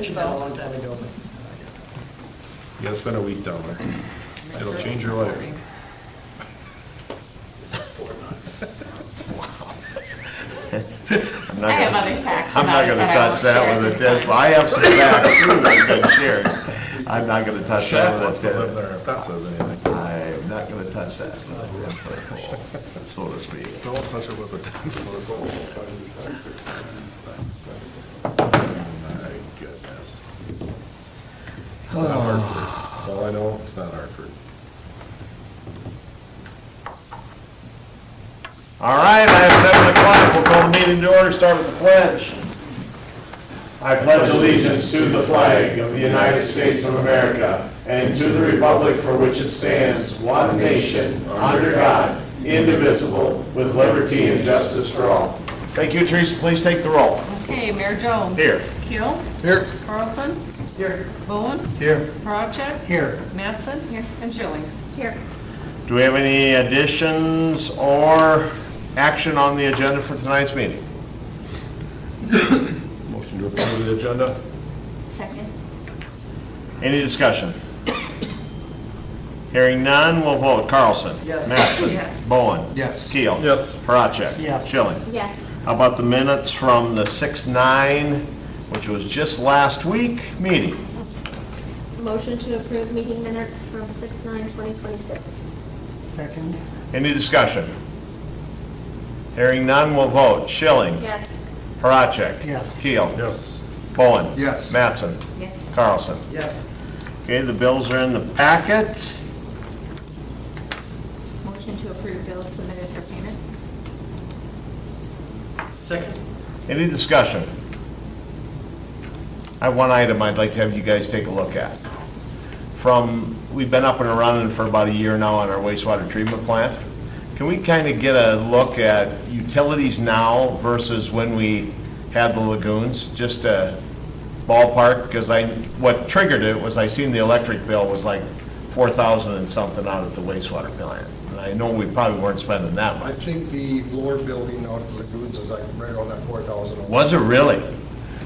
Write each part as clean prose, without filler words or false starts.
mentioned that a long time ago. You gotta spend a week down there. It'll change your life. It's $4. I'm not I have gonna- other facts I'm not about it, gonna but I touch won't that share with it a this 10. time. I have some facts too that have been shared. I'm not gonna touch that Shaq with wants a to live 10. there if that says anything. I'm not gonna touch that with a 10-foot pole, so to speak. Don't touch it with a 10-foot pole. My goodness. It's not Hartford. That's all I know. It's not Hartford. All right, I have 7 o'clock. We'll call the meeting to order. Start with the pledge. I pledge allegiance to the flag of the United States of America and to the republic for which it stands, one nation, under God, indivisible, with liberty and justice for all. Thank you, Teresa. Please take the roll. Okay, Mayor Jones. Here. Keel. Here. Carlson. Here. Bowen. Here. Parachek. Here. Mattson. Here. And Schilling. Here. Do we have any additions or action on the agenda for tonight's meeting? Motion to approve the agenda? Second. Any discussion? Hearing none, we'll vote. Carlson? Yes. Mattson? Yes. Bowen? Yes. Keel? Yes. Parachek? Yes. Schilling? Yes. How about the minutes from the 6/9, which was just last week, meeting? Motion to approve meeting minutes from 6/9/2026. Second. Any discussion? Hearing none, we'll vote. Schilling? Yes. Parachek? Yes. Keel? Yes. Bowen? Yes. Mattson? Yes. Carlson? Yes. Okay, the bills are in the packet. Motion to approve bills submitted for payment. Second. Any discussion? I have one item I'd like to have you guys take a look at. We've been up and running for about a year now on our wastewater treatment plant. Can we kind of get a look at utilities now versus when we had the lagoons? Just a ballpark, because what triggered it was I seen the electric bill was like 4,000 and something out at the wastewater plant. And I know we probably weren't spending that I much. think the lower building out of the lagoons is like right on that 4,000. Was it really?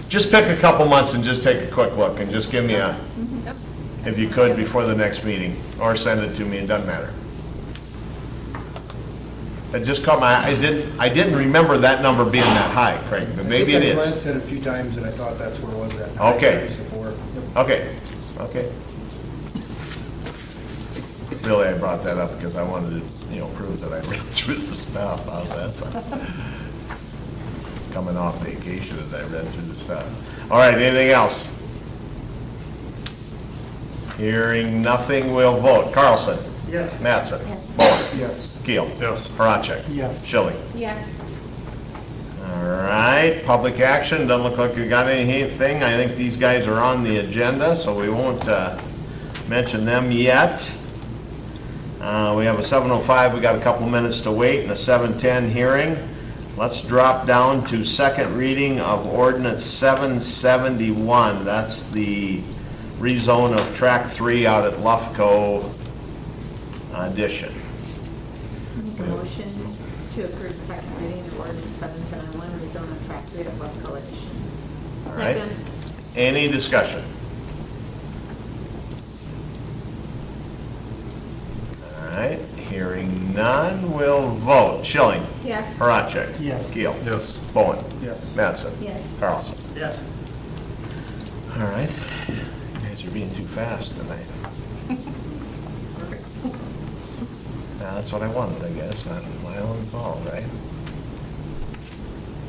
Just pick a couple months and just take a quick look and just give me a, if you could, before the next meeting, or send it to me, it doesn't matter. It just caught my, I didn't remember that number being that high, Craig, but maybe it I is. glanced at it a few times and I thought that's where it was at. Okay. Before. Okay, okay. Really, I brought that up because I wanted to, prove that I read through the stuff. How's that sound? Coming off vacation as I read through the stuff. All right, anything else? Hearing nothing, we'll vote. Carlson? Yes. Mattson? Yes. Bowen? Yes. Keel? Yes. Parachek? Yes. Schilling? Yes. All right, public action, doesn't look like we got anything. I think these guys are on the agenda, so we won't mention them yet. We have a 7:05, we got a couple minutes to wait, and a 7:10 hearing. Let's drop down to second reading of Ordinance 771. That's the rezone of Tract 3 out at Lufco addition. Make a motion to approve the second reading of ordinance 771, rezone of Tract 3 of Lufco addition. All right. Second. Any discussion? All right, hearing none, we'll vote. Schilling? Yes. Parachek? Yes. Keel? Yes. Bowen? Yes. Mattson? Yes. Carlson? Yes. All right. You guys are being too fast tonight. That's what I wanted, I guess. That's my own fault, right?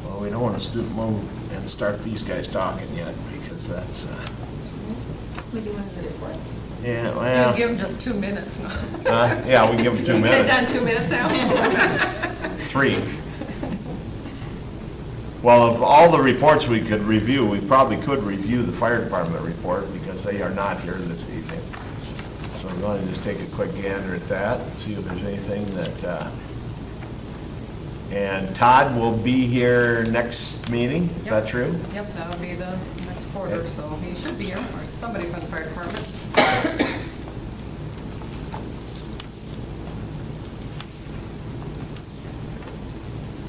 Well, we don't want to move and start these guys talking yet, because that's, We do one of the reports. yeah, You well, give them just 2 minutes. yeah, we can give them 2 Get minutes. done 2 minutes now? 3. Well, of all the reports we could review, we probably could review the fire department report because they are not here this evening. So we're going to just take a quick gander at that and see if there's anything that, and Todd will be here next meeting, is that Yep. true? Yep, that'll be the next quarter, so he should be here, or somebody from the fire department.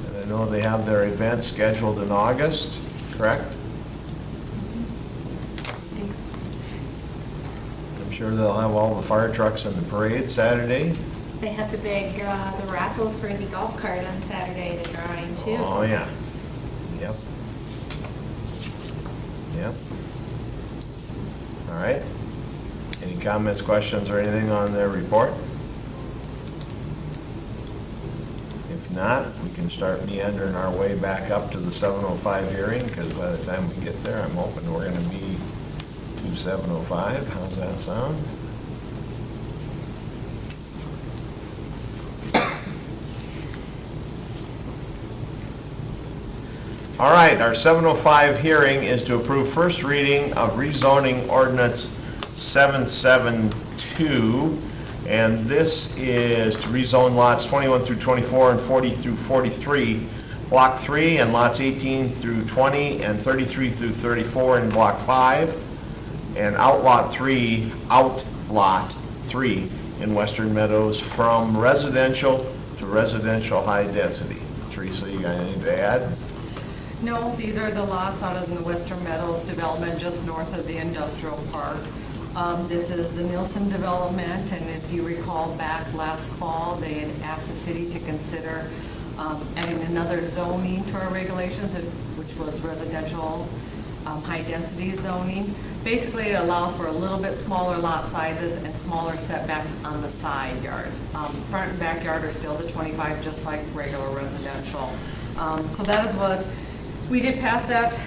And I know they have their event scheduled in August, correct? sure they'll have all the fire trucks in the parade Saturday. They had the big, the raffle for the golf cart on Saturday, the drawing too. Oh, yeah. Yep. Yep. All right. Any comments, questions, or anything on their report? If not, we can start meandering our way back up to the 7:05 hearing, because by the time we get there, I'm hoping we're gonna be to 7:05. How's that sound? All right, our 7:05 hearing is to approve first reading of rezoning ordinance 772. And this is to rezone lots 21 through 24 and 40 through 43, block 3, and lots 18 through 20 and 33 through 34 in block 5, and Outlot 3 in Western Meadows from residential to residential high density. Teresa, you got anything to add? No, these are the lots out of the Western Meadows development just north of the industrial park. This is the Nielsen development, and if you recall back last fall, they had asked the city to consider adding another zoning to our regulations, which was residential high-density zoning. Basically, it allows for a little bit smaller lot sizes and smaller setbacks on the side yards. Front and backyard are still the 25, just like regular residential. So that is what, we did pass that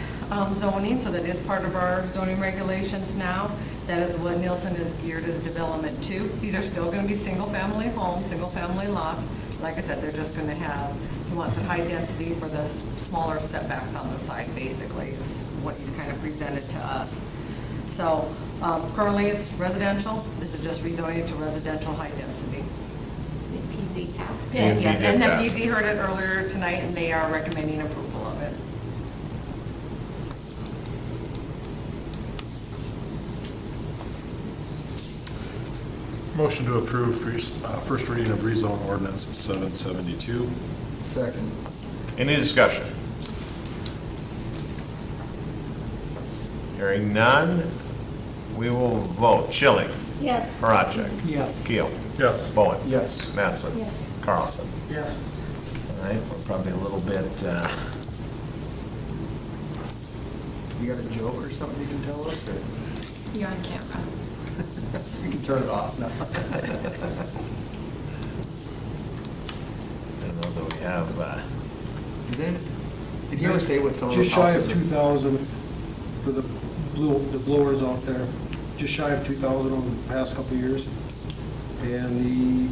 zoning, so that is part of our zoning regulations now. That is what Nielsen is geared his development to. These are still going to be single-family homes, single-family lots. Like I said, they're just going to have, he wants a high density for the smaller setbacks on the side, basically, is what he's kind of presented to us. So currently it's residential. This is just rezoning it to residential high density. The PZ passed. PZ Yes, did and then pass. PZ heard it earlier tonight, and they are recommending approval of it. Motion to approve first reading of rezone ordinance 772. Second. Any discussion? Hearing none, we will vote. Schilling. Yes. Horacek. Yes. Keel. Yes. Bowen. Yes. Mattson. Yes. Carlson. Yes. All right, we're probably a little bit, You got a joke or something you can tell us, or You're on camera. you can turn it off now? I don't know that we have, Did you ever say what some of the Just shy of houses are? 2,000 for the blowers out there, just shy of 2,000 over the past couple of years. And the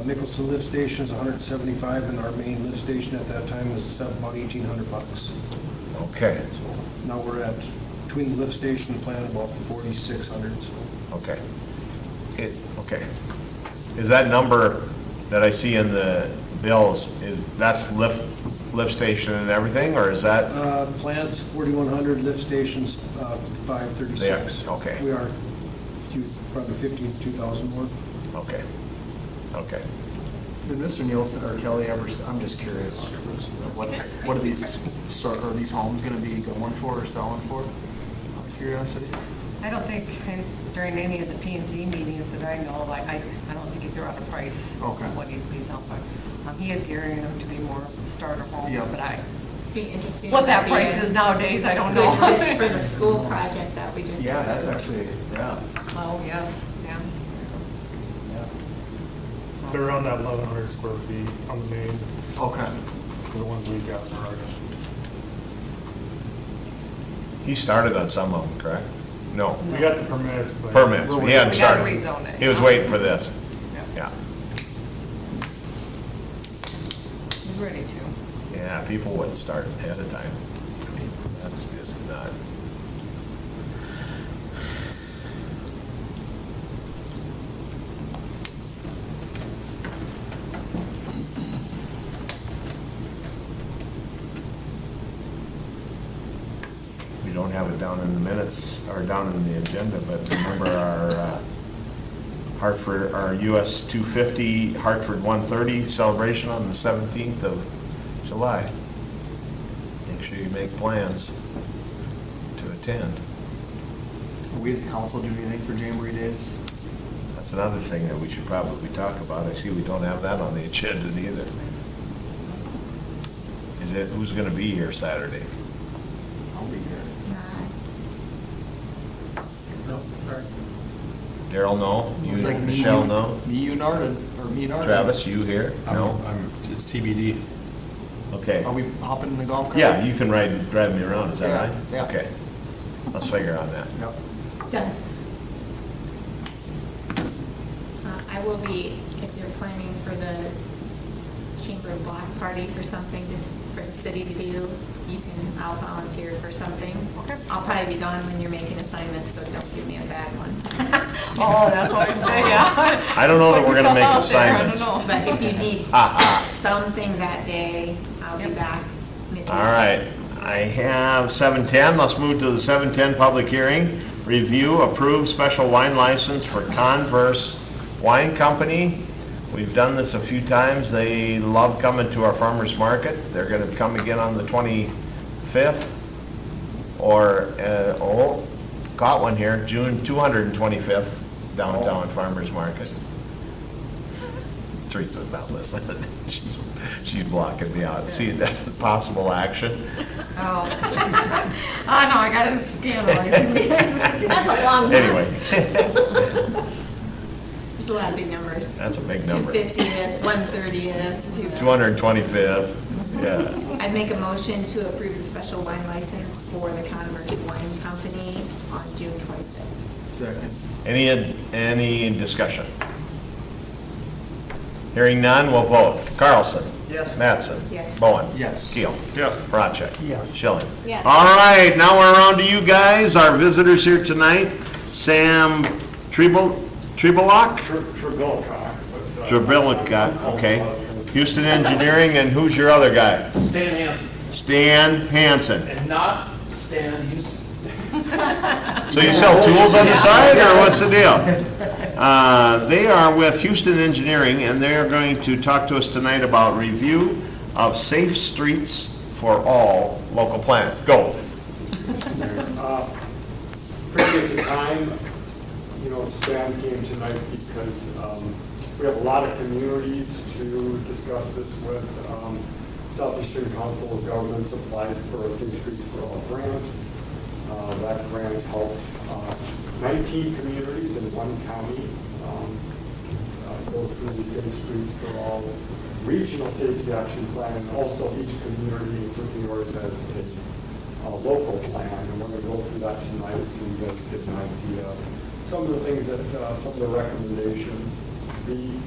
Mickelson lift station is 175, and our main lift station at that time was about $1,800. okay, Now we're at, between the lift station and plant, about 4,600, so. okay. Okay. Is that number that I see in the bills, that's lift station and everything, or is that? Plants, 4,100, lift stations, 536. They are, okay. We are probably 15 to 2,000 more. Okay, okay. Did Mr. Nielsen or Kelly ever, I'm just curious, what are these homes gonna be going for or selling for? Out of curiosity? I don't think during any of the P and Z meetings that I know of, I don't think he threw out a price Okay. on what he'd be selling for. He is gearing them to be more starter homes, Yeah. but Be interesting. what that to price be is a nowadays, I don't good fit know. For the school project that we just. Yeah, did. that's actually, yeah. Oh, yes, yeah. They're around that 1,100 square feet on the main, Okay. for the ones we've got in our area. He started on some of them, correct? No, We got the permits, but. permits, he hadn't We gotta started. rezone it. He was waiting for this, Yeah. yeah. He's ready to. Yeah, people wouldn't start ahead of time. That's just not. We don't have it down in the minutes, or down in the agenda, but remember our Hartford, our US 250, Hartford 130 celebration on the 17th of July. Make sure you make plans to attend. Do we as a council do anything for Jamboree Days? That's another thing that we should probably talk about. I see we don't have that on the agenda either. Is it, who's gonna be here Saturday? I'll be here. No, sorry. Daryl, no? You, Looks like me, Michelle, you- no? Me, you, Narda, or me and Narda. Travis, you here? No? It's TBD. Okay. Are we hopping in the golf cart? Yeah, you can drive me around, is that Yeah, right? yeah. Okay. Let's figure on that. Yep. Done. I will be, if you're planning for the chamber block party for something, just for the city to do, I'll volunteer for something. Okay. I'll probably be gone when you're making assignments, so don't give me a bad one. Oh, that's always good, yeah. I don't know that Put we're gonna make yourself out there, assignments. I don't know. But if you need something that day, I'll be Yep. back. All right, I have 7:10, let's move to the 7:10 public hearing. Review, approve special wine license for Converse Wine Company. We've done this a few times, they love coming to our farmer's market. They're gonna come again on the 25th, or, got one here, June 225th, downtown farmer's market. Teresa's not listening, she's blocking me out. See, that possible action? Oh. I know, I got to scan it. That's a long one. Anyway, There's a lot of big numbers. that's a big number. 250th, 130th, 225th, yeah. I make a motion to approve the special wine license for the Converse Wine Company on June 25th. Second. Any discussion? Hearing none, we'll vote. Carlson? Yes. Mattson? Yes. Bowen? Yes. Keel? Yes. Parachek? Yes. Schilling? Yes. All right, now we're around to you guys, our visitors here tonight. Sam Trebilcok? Trebilcok. Trebilcok, okay. Houston Engineering, and who's your other guy? Stan Hansen, Stan Hansen. and not Stan Houston. So you sell tools on the side, or what's the deal? They are with Houston Engineering, and they are going to talk to us tonight about review of safe streets for all local plan. Go. Appreciate the time. Stan came tonight because we have a lot of communities to discuss this with. Southeastern Council of Governments applied for a Safe Streets for All grant. That grant helped 19 communities in one county go through the Safe Streets for All regional safety action plan, and also each community, including yours, has a local plan, and we're going to go through that tonight so you guys get an idea. Some of the things that, some of the recommendations, the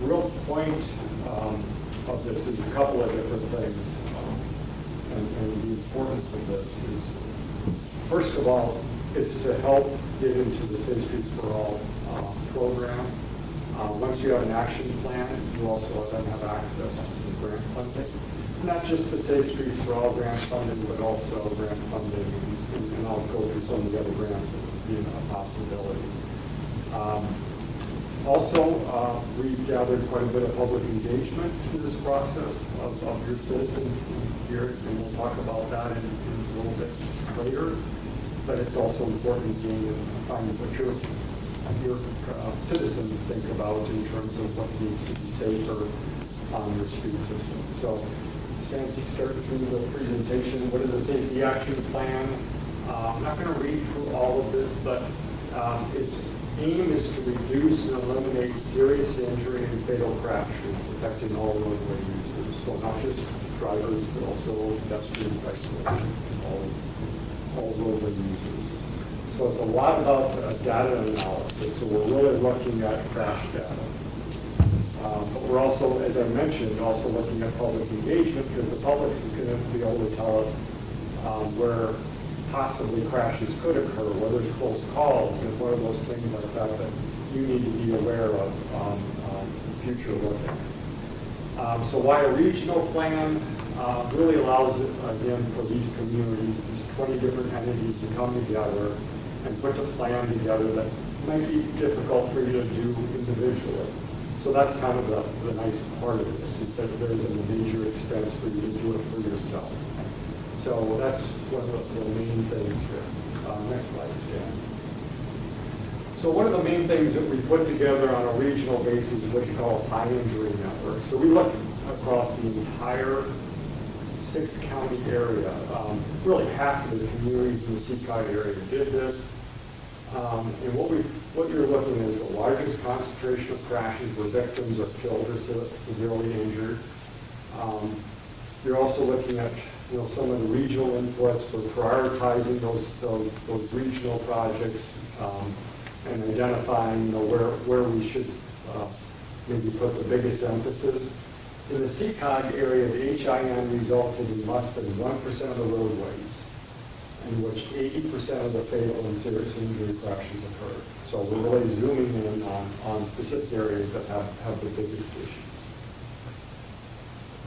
real point of this is a couple of different things, and the importance of this is, first of all, it's to help get into the Safe Streets for All program. Once you have an action plan, you also then have access to some grant funding. Not just the Safe Streets for All grant funding, but also grant funding, and I'll go through some of the other grants that would be a possibility. Also, we've gathered quite a bit of public engagement through this process of your citizens here, and we'll talk about that in a little bit later. But it's also important to gain and find what your citizens think about in terms of what needs to be safer on your street system. So, Stan, to start through the presentation, what is a safety action plan? I'm not going to read through all of this, but its aim is to reduce and eliminate serious injury and fatal crashes affecting all roadway users. So not just drivers, but also pedestrians, bicyclists, all roadway users. So it's a lot about data analysis. So we're really looking at crash data. But we're also, as I mentioned, also looking at public engagement, because the public is going to be able to tell us where possibly crashes could occur, where there's close calls, and what are those things like that that you need to be aware of future looking. So why a regional plan really allows, again, for these communities, these 20 different entities to come together and put a plan together that might be difficult for you to do individually. So that's kind of the nice part of this, is that there isn't a major expense for you to do it for yourself. So that's one of the main things here. Next slide, Stan. So one of the main things that we put together on a regional basis is what you call a high injury network. So we looked across the entire 6-county area. Really half of the communities in the Seacog area did this. And what you're looking at is the largest concentration of crashes where victims are killed or severely injured. You're also looking at some of the regional inputs for prioritizing those regional projects and identifying where we should maybe put the biggest emphasis. In the Seacog area, the HIN resulted in less than 1% of the roadways in which 80% of the fatal and serious injury crashes occurred. So we're really zooming in on specific areas that have the biggest issues.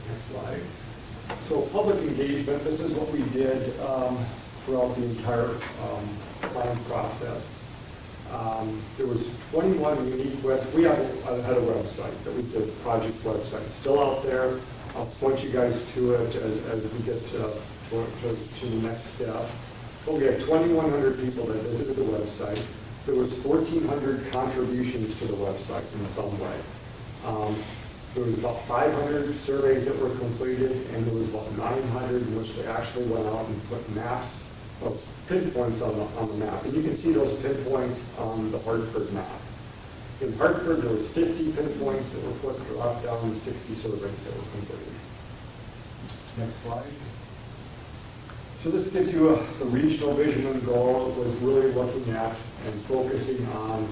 Next slide. So public engagement, this is what we did throughout the entire plan process. There was 21 unique we had a website that we did, project website, it's still out there. I'll point you guys to it as we get to the next step. But we had 2,100 people that visited the website. There was 1,400 contributions to the website in some way. There was about 500 surveys that were completed, and there was about 900 in which they actually went out and put maps of pinpoints on the map. And you can see those pinpoints on the Hartford map. In Hartford, there was 50 pinpoints that were put, dropped down to 60 surveys that were completed. Next slide. So this gives you the regional vision and goal. It was really looking at and focusing on,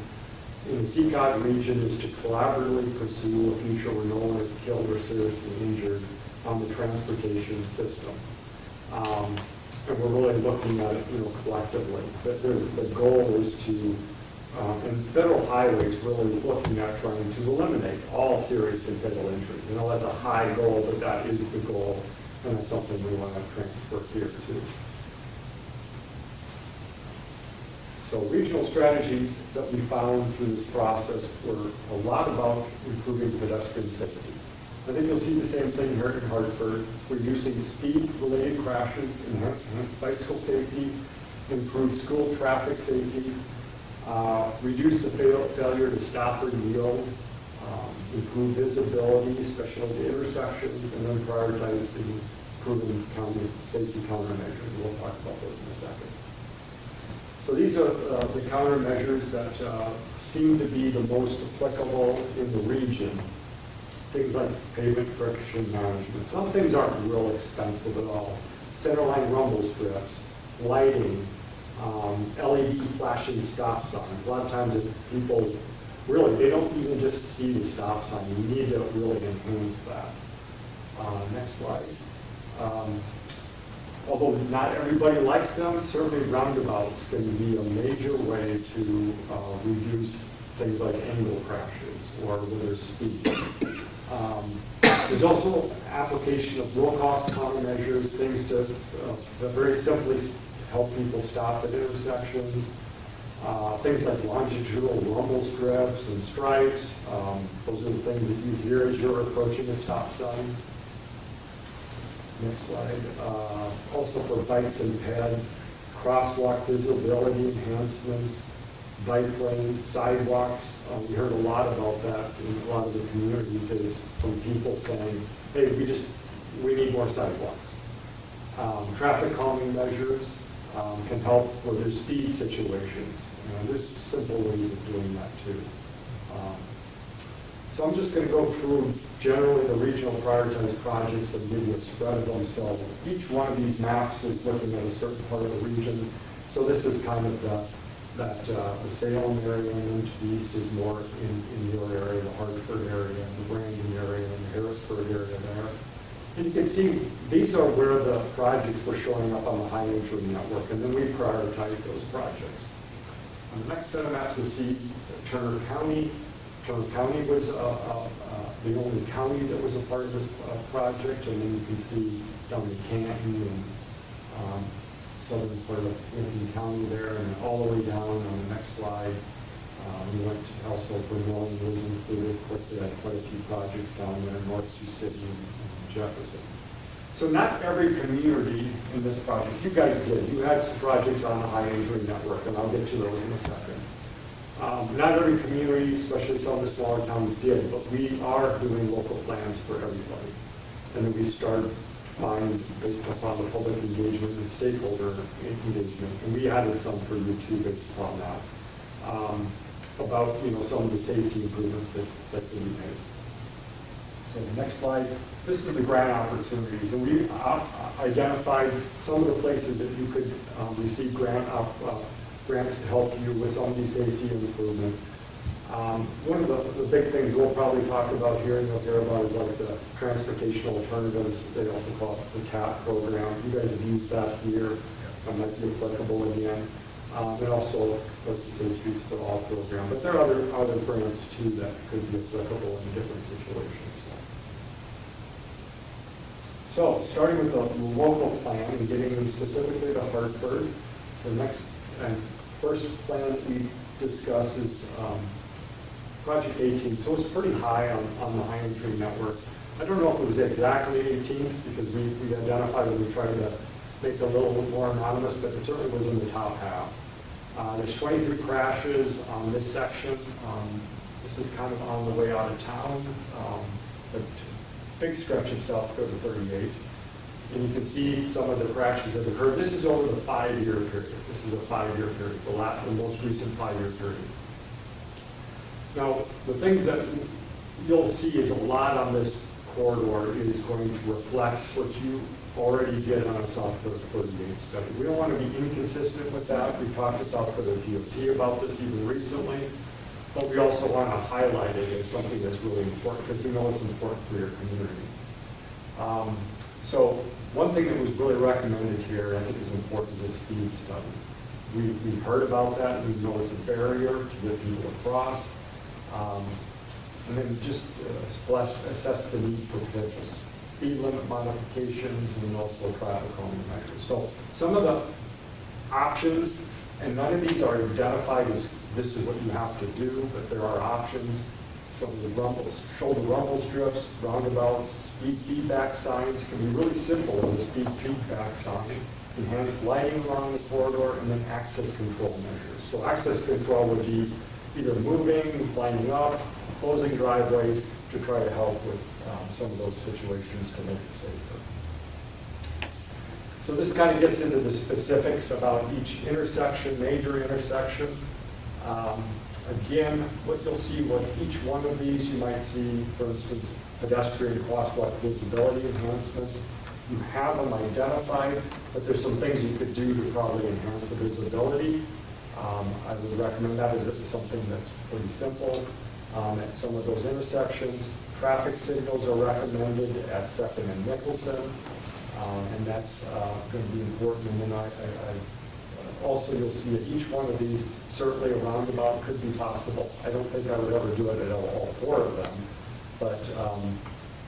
in the Seacog region, is to collaboratively pursue a future where no one is killed or seriously injured on the transportation system. And we're really looking at it, collectively. The goal is to, and federal highways really looking at trying to eliminate all serious and fatal injuries. That's a high goal, but that is the goal, and that's something we want to transfer here too. So regional strategies that we found through this process were a lot about improving pedestrian safety. I think you'll see the same thing here in Hartford. It's reducing speed-related crashes, enhance bicycle safety, improve school traffic safety, reduce the failure to stop or yield, improve visibility, especially at the intersections, and then prioritize improving safety countermeasures. We'll talk about those in a second. So these are the countermeasures that seem to be the most applicable in the region. Things like pavement friction management. Some things aren't real expensive at all. Centerline rumble strips, lighting, LED flashing stop signs. A lot of times if people really, they don't even just see the stop sign. You need to really enhance that. Next slide. Although not everybody likes them, certainly roundabouts can be a major way to reduce things like angle crashes or where there's speed. There's also application of low-cost countermeasures, things to very simply help people stop at intersections. Things like longitudinal rumble strips and stripes. Those are the things that you hear as you're approaching a stop sign. Next slide. Also for bikes and pads, crosswalk visibility enhancements, bike lanes, sidewalks. We heard a lot about that in a lot of the communities is from people saying, hey, we need more sidewalks. Traffic calming measures can help where there's speed situations. There's simple ways of doing that too. So I'm just going to go through generally the regional prioritized projects and give you a spread of them. So each one of these maps is looking at a certain part of the region. So this is kind of the Salem area, and then to the east is more in your area, the Hartford area, the Brandon area, and the Harrisburg area there. And you can see these are where the projects were showing up on the high injury network, and then we prioritize those projects. On the next set of maps, you'll see Turner County. Turner County was the only county that was a part of this project, and then you can see down in Canton and southern part of Lincoln County there, and all the way down on the next slide. We went to also Vermillion was included. Of course, they had quite a few projects down there, North Sioux City and Jefferson. So not every community in this project, you guys did. You had some projects on the high injury network, and I'll get to those in a second. Not every community, especially some of the smaller towns, did, but we are doing local plans for everybody. And then we start buying based upon the public engagement and stakeholder engagement. And we added some for you too based upon that. About, some of the safety improvements that can be made. So the next slide, this is the grant opportunities. And we identified some of the places that you could receive grants to help you with some of these safety improvements. One of the big things we'll probably talk about here and you'll hear about is like the transportation alternatives. They also call it the TAP program. You guys have used that here. That might be applicable again. And also the Safe Streets for All program. But there are other grants too that could be applicable in different situations. So starting with the local plan and getting in specifically to Hartford, the next and first plan that we discuss is Project 18. So it's pretty high on the high entry network. I don't know if it was exactly 18th because we identified and we tried to make it a little bit more anonymous, but it certainly was in the top half. There's 23 crashes on this section. This is kind of on the way out of town. The big stretch itself go to 38. And you can see some of the crashes that occurred. This is over the 5-year period. This is a 5-year period, the most recent 5-year period. Now, the things that you'll see is a lot on this corridor is going to reflect what you already did on a South Dakota 38 study. We don't want to be inconsistent with that. We talked to South Dakota DOT about this even recently, but we also want to highlight it as something that's really important because we know it's important for your community. So one thing that was really recommended here, I think is important, is a speed study. We've heard about that. We know it's a barrier to get people across. And then just assess the need for potential speed limit modifications and also traffic calming measures. So some of the options, and none of these are identified as this is what you have to do, but there are options. Shoulder rumble strips, roundabouts, speed feedback signs can be really simple as a speed feedback sign, enhanced lighting along the corridor, and then access control measures. So access control would be either moving, lining up, closing driveways to try to help with some of those situations to make it safer. So this kind of gets into the specifics about each intersection, major intersection. Again, what you'll see with each one of these, you might see, for instance, pedestrian crosswalk visibility enhancements. You have them identified, but there's some things you could do to probably enhance the visibility. I would recommend that as something that's pretty simple. At some of those intersections, traffic signals are recommended at 2nd and Nicholson, and that's going to be important. And then also you'll see at each one of these, certainly a roundabout could be possible. I don't think I would ever do it at all 4 of them, but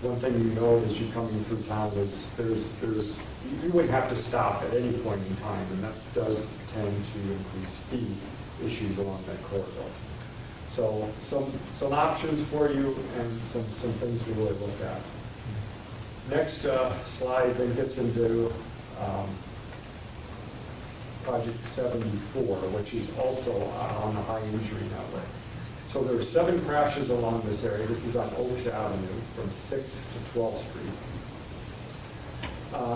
one thing you know as you're coming through town is you wouldn't have to stop at any point in time, and that does tend to increase speed issues along that corridor. So some options for you and some things to really look at. Next slide then gets into Project 74, which is also on the high injury network. So there are 7 crashes along this area. This is on Oaks Avenue from 6th to 12th Street.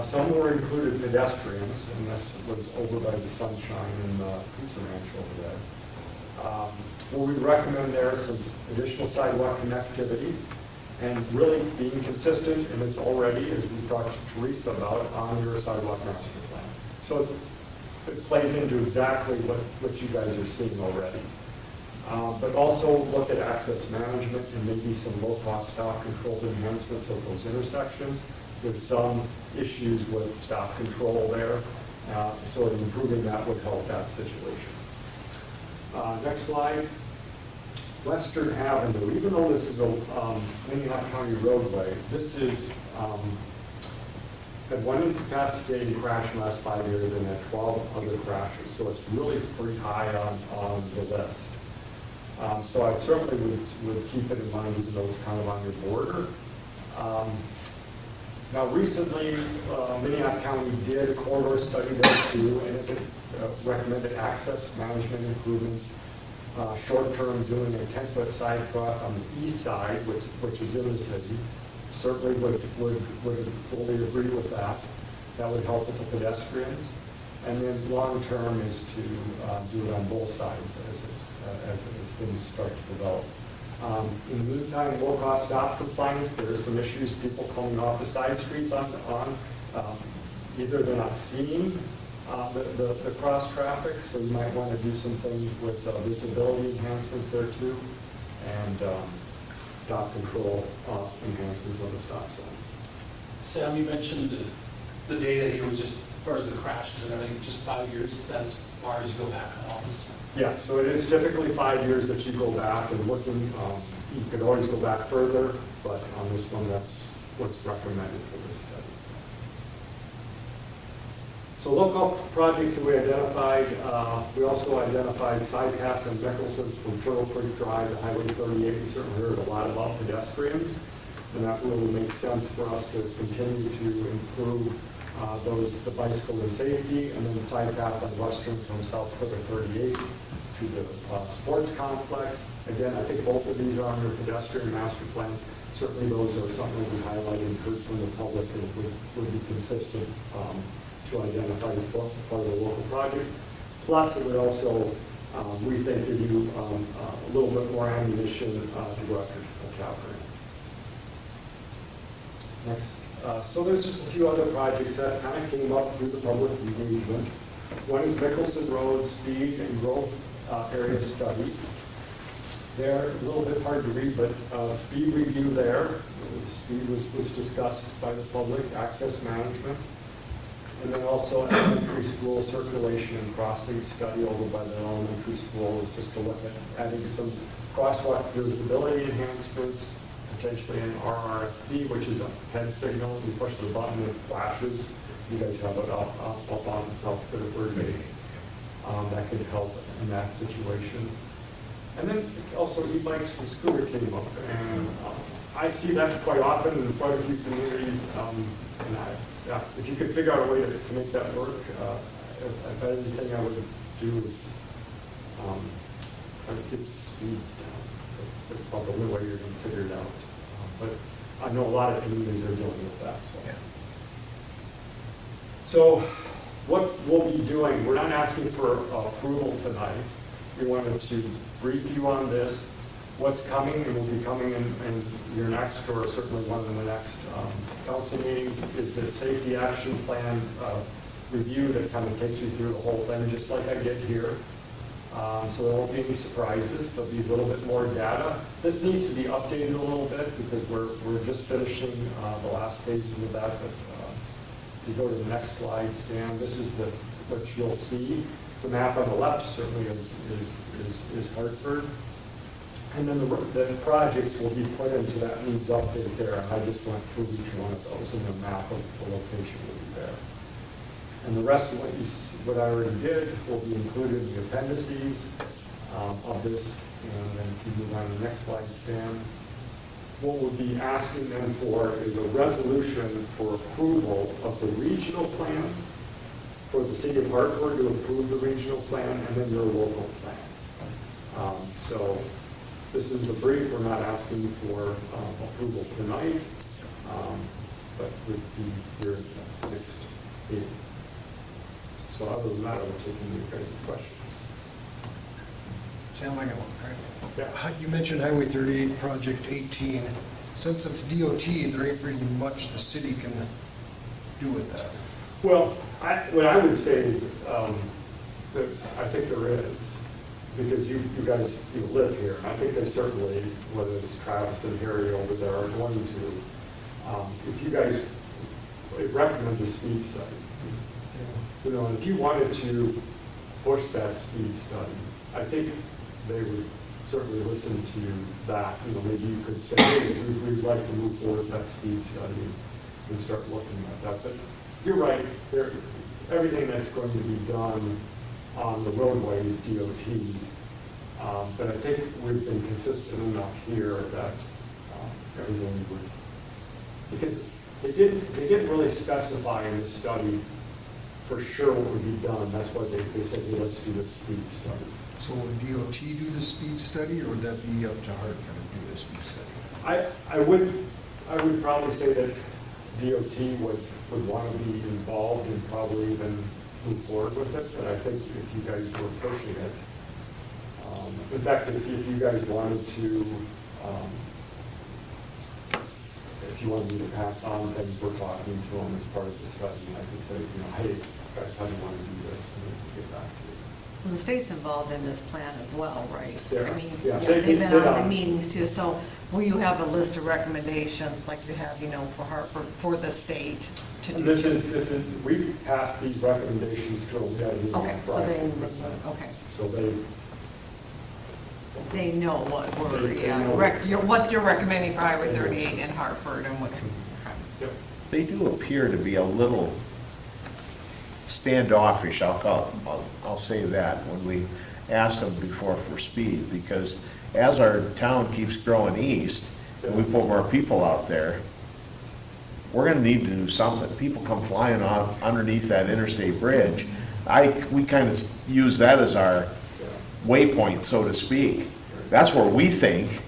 Some were included pedestrians, and this was over by the Sunshine and the Pizza Ranch over there. What we recommend there is some additional sidewalk connectivity and really being consistent, and it's already, as we talked to Teresa about, on your sidewalk master plan. So it plays into exactly what you guys are seeing already. But also look at access management and maybe some low-cost stop control enhancements of those intersections. There's some issues with stop control there, so improving that would help that situation. Next slide. Western Avenue, even though this is a Minnehaha County roadway, this is had 1 incapacitated crash in the last 5 years and had 12 other crashes, so it's really pretty high on the list. So I certainly would keep it in mind, even though it's kind of on your border. Now, recently, Minnehaha County did a corridor study there too, and it recommended access management improvements. short-term doing a 10-foot side cut on the east side, which is in the city. Certainly would fully agree with that. That would help with the pedestrians. And then long-term is to do it on both sides as things start to develop. In the meantime, low-cost stop compliance, there are some issues, people coming off the side streets on either they're not seeing the cross traffic, so you might want to do some things with visibility enhancements there too, and stop control enhancements on the stop signs. Sam, you mentioned the data here was just, as far as the crashes and everything, just 5 years, is that as far as you go back on all this? Yeah, so it is typically 5 years that you go back and looking, you could always go back further, but on this one, that's what's recommended for this study. So local projects that we identified, we also identified side paths and Mickelson from Turtle Creek Drive to Highway 38. We certainly heard a lot about pedestrians, and that really makes sense for us to continue to improve the bicycle and safety, and then the side path on Western from South Dakota 38 to the sports complex. Again, I think both of these are on your pedestrian master plan. Certainly those are something we highlighted and heard from the public and would be consistent to identify as part of the local projects. Plus, it would also, we think, give you a little bit more ammunition to go after Calgary. Next. So there's just a few other projects that kind of came up through the public engagement. One is Mickelson Road Speed and Growth Area Study. They're a little bit hard to read, but speed review there. Speed was discussed by the public, access management. And then also elementary school circulation and crossing study over by the elementary school is just to look at adding some crosswalk visibility enhancements, potentially an RRFP, which is a head signal. You push the button, it flashes. You guys have it up on South Dakota 38. That could help in that situation. And then also e-bikes and scooter came up, and I see that quite often in quite a few communities. And if you could figure out a way to make that work, if anything I would do is try to keep the speeds down. That's about the only way you're going to figure it out. But I know a lot of communities are dealing with that. So what we'll be doing, we're not asking for approval tonight. We wanted to brief you on this, what's coming, and will be coming in your next, or certainly one of the next council meetings, is this safety action plan review that kind of takes you through the whole thing, just like I did here. So there won't be any surprises. There'll be a little bit more data. This needs to be updated a little bit because we're just finishing the last phases of that. But if you go to the next slide, Stan, this is what you'll see. The map on the left certainly is Hartford. And then the projects will be put into that needs update there. And I just went through each one of those, and the map of the location will be there. And the rest of what I already did will be included in the appendices of this. And then if you move on to the next slide, Stan, what we'll be asking them for is a resolution for approval of the regional plan, for the city of Hartford to approve the regional plan, and then your local plan. So this is the brief. We're not asking for approval tonight, but would be here at the next meeting. So other than that, I will take any of your guys' questions. Sam, I got one, right? Yeah. You mentioned Highway 38, Project 18. Since it's DOT, there ain't really much the city can do with that. Well, what I would say is that I think there is, because you guys live here, and I think they certainly, whether it's Travis and Harry over there, are going to. If you guys, it recommends a speed study. You know, and if you wanted to push that speed study, I think they would certainly listen to that. You know, maybe you could say, hey, we'd like to move forward with that speed study and start looking at that. But you're right, everything that's going to be done on the roadways, DOTs, but I think we've been consistent enough here that everything would, because they didn't really specify in the study for sure what would be done. That's why they said, hey, let's do this speed study. So would DOT do the speed study, or would that be up to Hartford to do the speed study? I would probably say that DOT would want to be involved and probably even move forward with it, but I think if you guys were pushing it, in fact, if you guys wanted to, if you wanted me to pass on things we're talking to them as part of the study, I could say, hey, guys, how do you want to do this, and then get back to you. Well, the state's involved in this plan as well, right? Yeah. I mean, Yeah, yeah, they they've sit been on the on- meetings too, so will you have a list of recommendations like you have, for Hartford, for the state to do? And this is, we passed these recommendations to them, we had a meeting Okay, on so Friday. okay, So they know what we're, They yeah, know. what you're recommending for Highway 38 in Hartford and what. yep. They do appear to be a little standoffish, I'll say that, when we asked them before for speed, because as our town keeps growing east, and we put more people out there, we're gonna need to do something. People come flying off underneath that interstate bridge. We kind of use that as our waypoint, so to speak. That's where we think,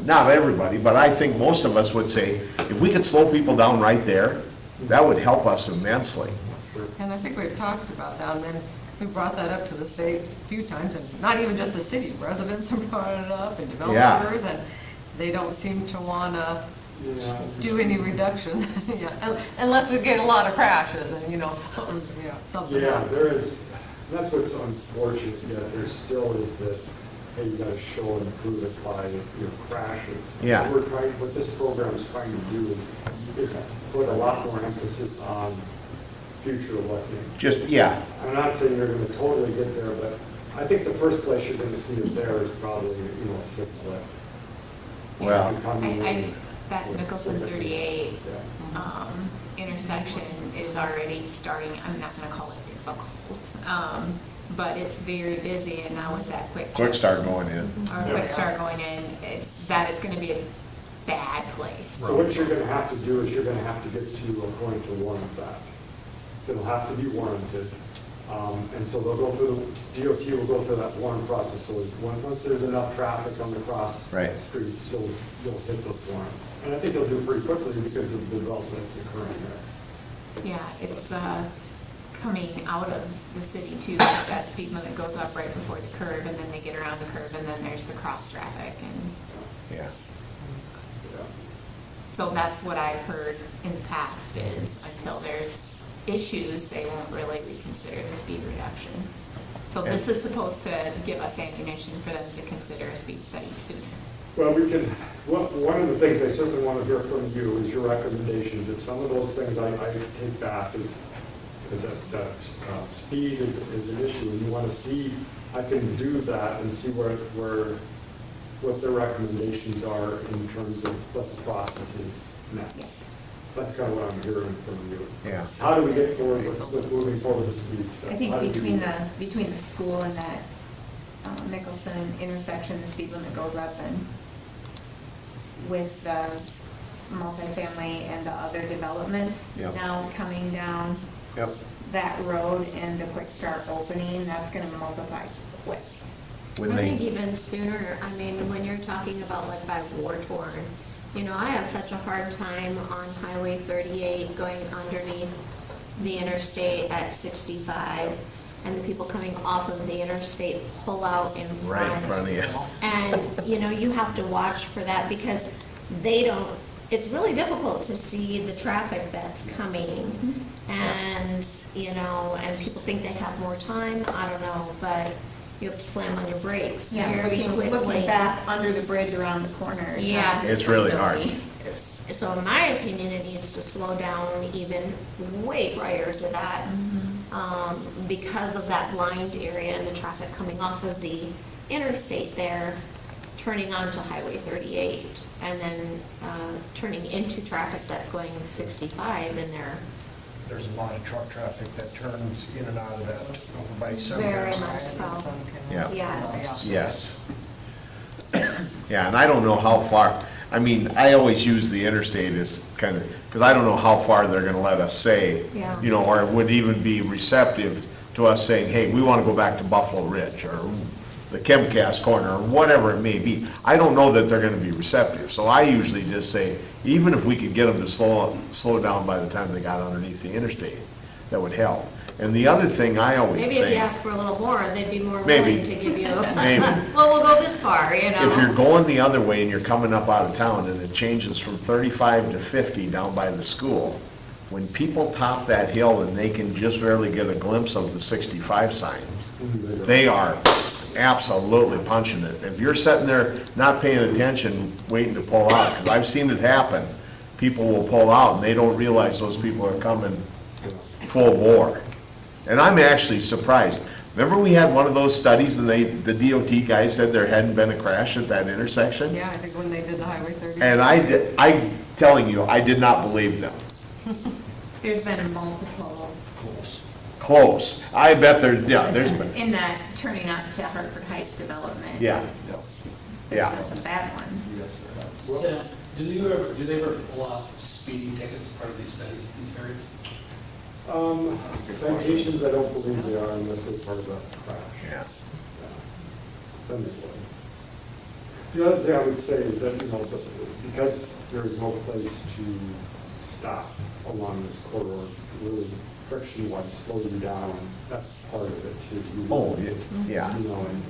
not everybody, but I think most of us would say, if we could slow people down right there, that would help us immensely. And I think we've talked about that, and then we brought that up to the state a few times, and not even just the city, residents have brought it up, and developers, and they don't seem to want to Yeah. do any reductions, yeah, unless we get a lot of crashes and, something. Yeah, happens. there is, that's what's unfortunate, there still is this, hey, you gotta show and prove it by your crashes. Yeah. What this program is trying to do is put a lot more emphasis on future looking. Just, yeah, I'm not saying you're gonna totally get there, but I think the first place you're gonna see it there is probably, a sick lift. well, That Mickelson 38 Yeah. intersection is already starting, I'm not gonna call it difficult, but it's very busy, and now with that quick start going in. quick start going in, that is gonna be a bad place. So what you're gonna have to do is you're gonna have to get to a point to warrant that. It'll have to be warranted. And so they'll go through, DOT will go through that warrant process. So once there's enough traffic on the cross Right. streets, you'll hit those warrants. And I think they'll do it pretty quickly because of the development that's occurring there. Yeah, it's coming out of the city too. That speed limit goes up right before the curve, and then they get around the curve, and then there's the cross traffic, and Yeah. Yeah. so that's what I've heard in the past is until there's issues, they won't really reconsider the speed reduction. So this is supposed to give us ammunition for them to consider a speed study sooner. Well, one of the things I certainly want to hear from you is your recommendations, that some of those things I take back is that speed is an issue, and you want to see, I can do that and see what their recommendations are in terms of what the process is next. Yeah. That's kind of what I'm hearing from you. Yeah. So how do we get forward with moving forward with the speed stuff? I think How do we do between this? the school and that Mickelson intersection, the speed limit goes up, and with the multifamily and the other developments Yep. now coming down Yep. that road and the quick start opening, that's gonna multiply quick. When I they, think even sooner, I mean, when you're talking about like by war torn, I have such a hard time on Highway 38 going underneath the interstate at 65, and the people coming off of the interstate pull out in front. right in front of you. And, you have to watch for that because it's really difficult to see the traffic that's coming. And, and people think they have more time, I don't know, but you have to slam on your brakes very quickly. Looking back under the bridge around the corner. is Yeah. not It's really easy. hard. So in my opinion, it needs to slow down even way prior to that, because of that blind area and the traffic coming off of the interstate there, turning onto Highway 38, and then turning into traffic that's going 65 in there. There's a lot of truck traffic that turns in and out of that over by Very Sunrise. much so. Yeah. Yes. Yes. Yeah, and I don't know how far, I mean, I always use the interstate as kind of, because I don't know how far they're gonna let us say, Yeah. you know, or would even be receptive to us saying, hey, we wanna go back to Buffalo Ridge, or the Chemcast corner, or whatever it may be. I don't know that they're gonna be receptive, so I usually just say, even if we could get them to slow down by the time they got underneath the interstate, that would help. And the other thing I always Maybe if you think, ask for a little more, they'd be more Maybe. willing to give you, Maybe. well, we'll go this far, you know? if you're going the other way and you're coming up out of town and it changes from 35 to 50 down by the school, when people top that hill and they can just barely get a glimpse of the 65 sign, they are absolutely punching it. If you're sitting there not paying attention, waiting to pull out, because I've seen it happen, people will pull out and they don't realize those people are coming full bore. And I'm actually surprised. Remember we had one of those studies and the DOT guy said there hadn't been a crash at that intersection? Yeah, I think when they did the Highway 30. And I'm telling you, I did not believe them. There's been multiple Close. I bet there's been, in that turning up to Hartford Heights development. yeah. There's Yeah. been some bad ones. So, do they ever pull out speeding tickets as part of these studies, these areas? Citations, I don't believe they are unless it's part of a crash. Yeah. Then they would. The other thing I would say is that, you know, because there is no place to stop along this corridor, really friction-wise, slow you down, that's part of it too. Oh, yeah. You know, and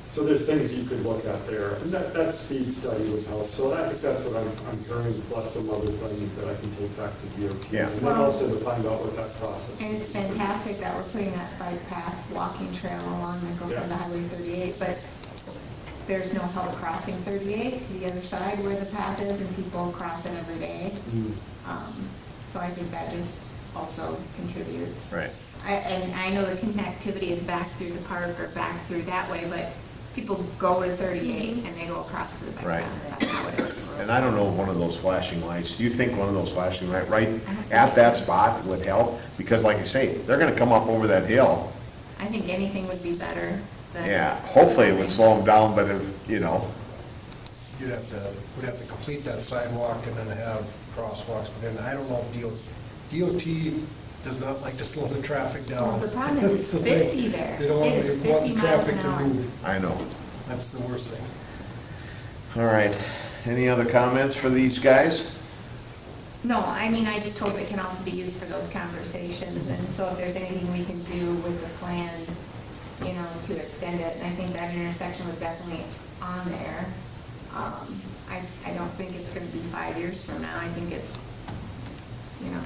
so there's things you could look at there, and that speed study would help. So I think that's what I'm hearing, plus some other things that I can take back to DOT. Yeah. And then also to find out what that process is. And it's fantastic that we're putting that bike path, walking trail along that goes Yeah. onto Highway 38, but there's no help crossing 38 to the other side where the path is, and people cross it every day. Mm. So I think that just also contributes. Right. And I know the connectivity is back through the park or back through that way, but people go to 38 and they go across to the bike Right. path. That's not what it is. And I don't know if one of those flashing lights, do you think one of those flashing lights right at that spot would help? Because like you say, they're gonna come up over that hill. I think anything would be better than. Yeah, hopefully it would slow them down, but if, you know, We'd have to complete that sidewalk and then have crosswalks, but then I don't know if DOT does not like to slow the traffic down. Well, the problem is That's it's the thing. 50 there. They don't want, It is they want the 50 miles traffic an to hour. move. I know. That's the worst thing. All right, any other comments for these guys? No, I mean, I just hope it can also be used for those conversations, and so if there's anything we can do with the plan, you know, to extend it, and I think that intersection was definitely on there. I don't think it's gonna be 5 years from now, I think it's, you know,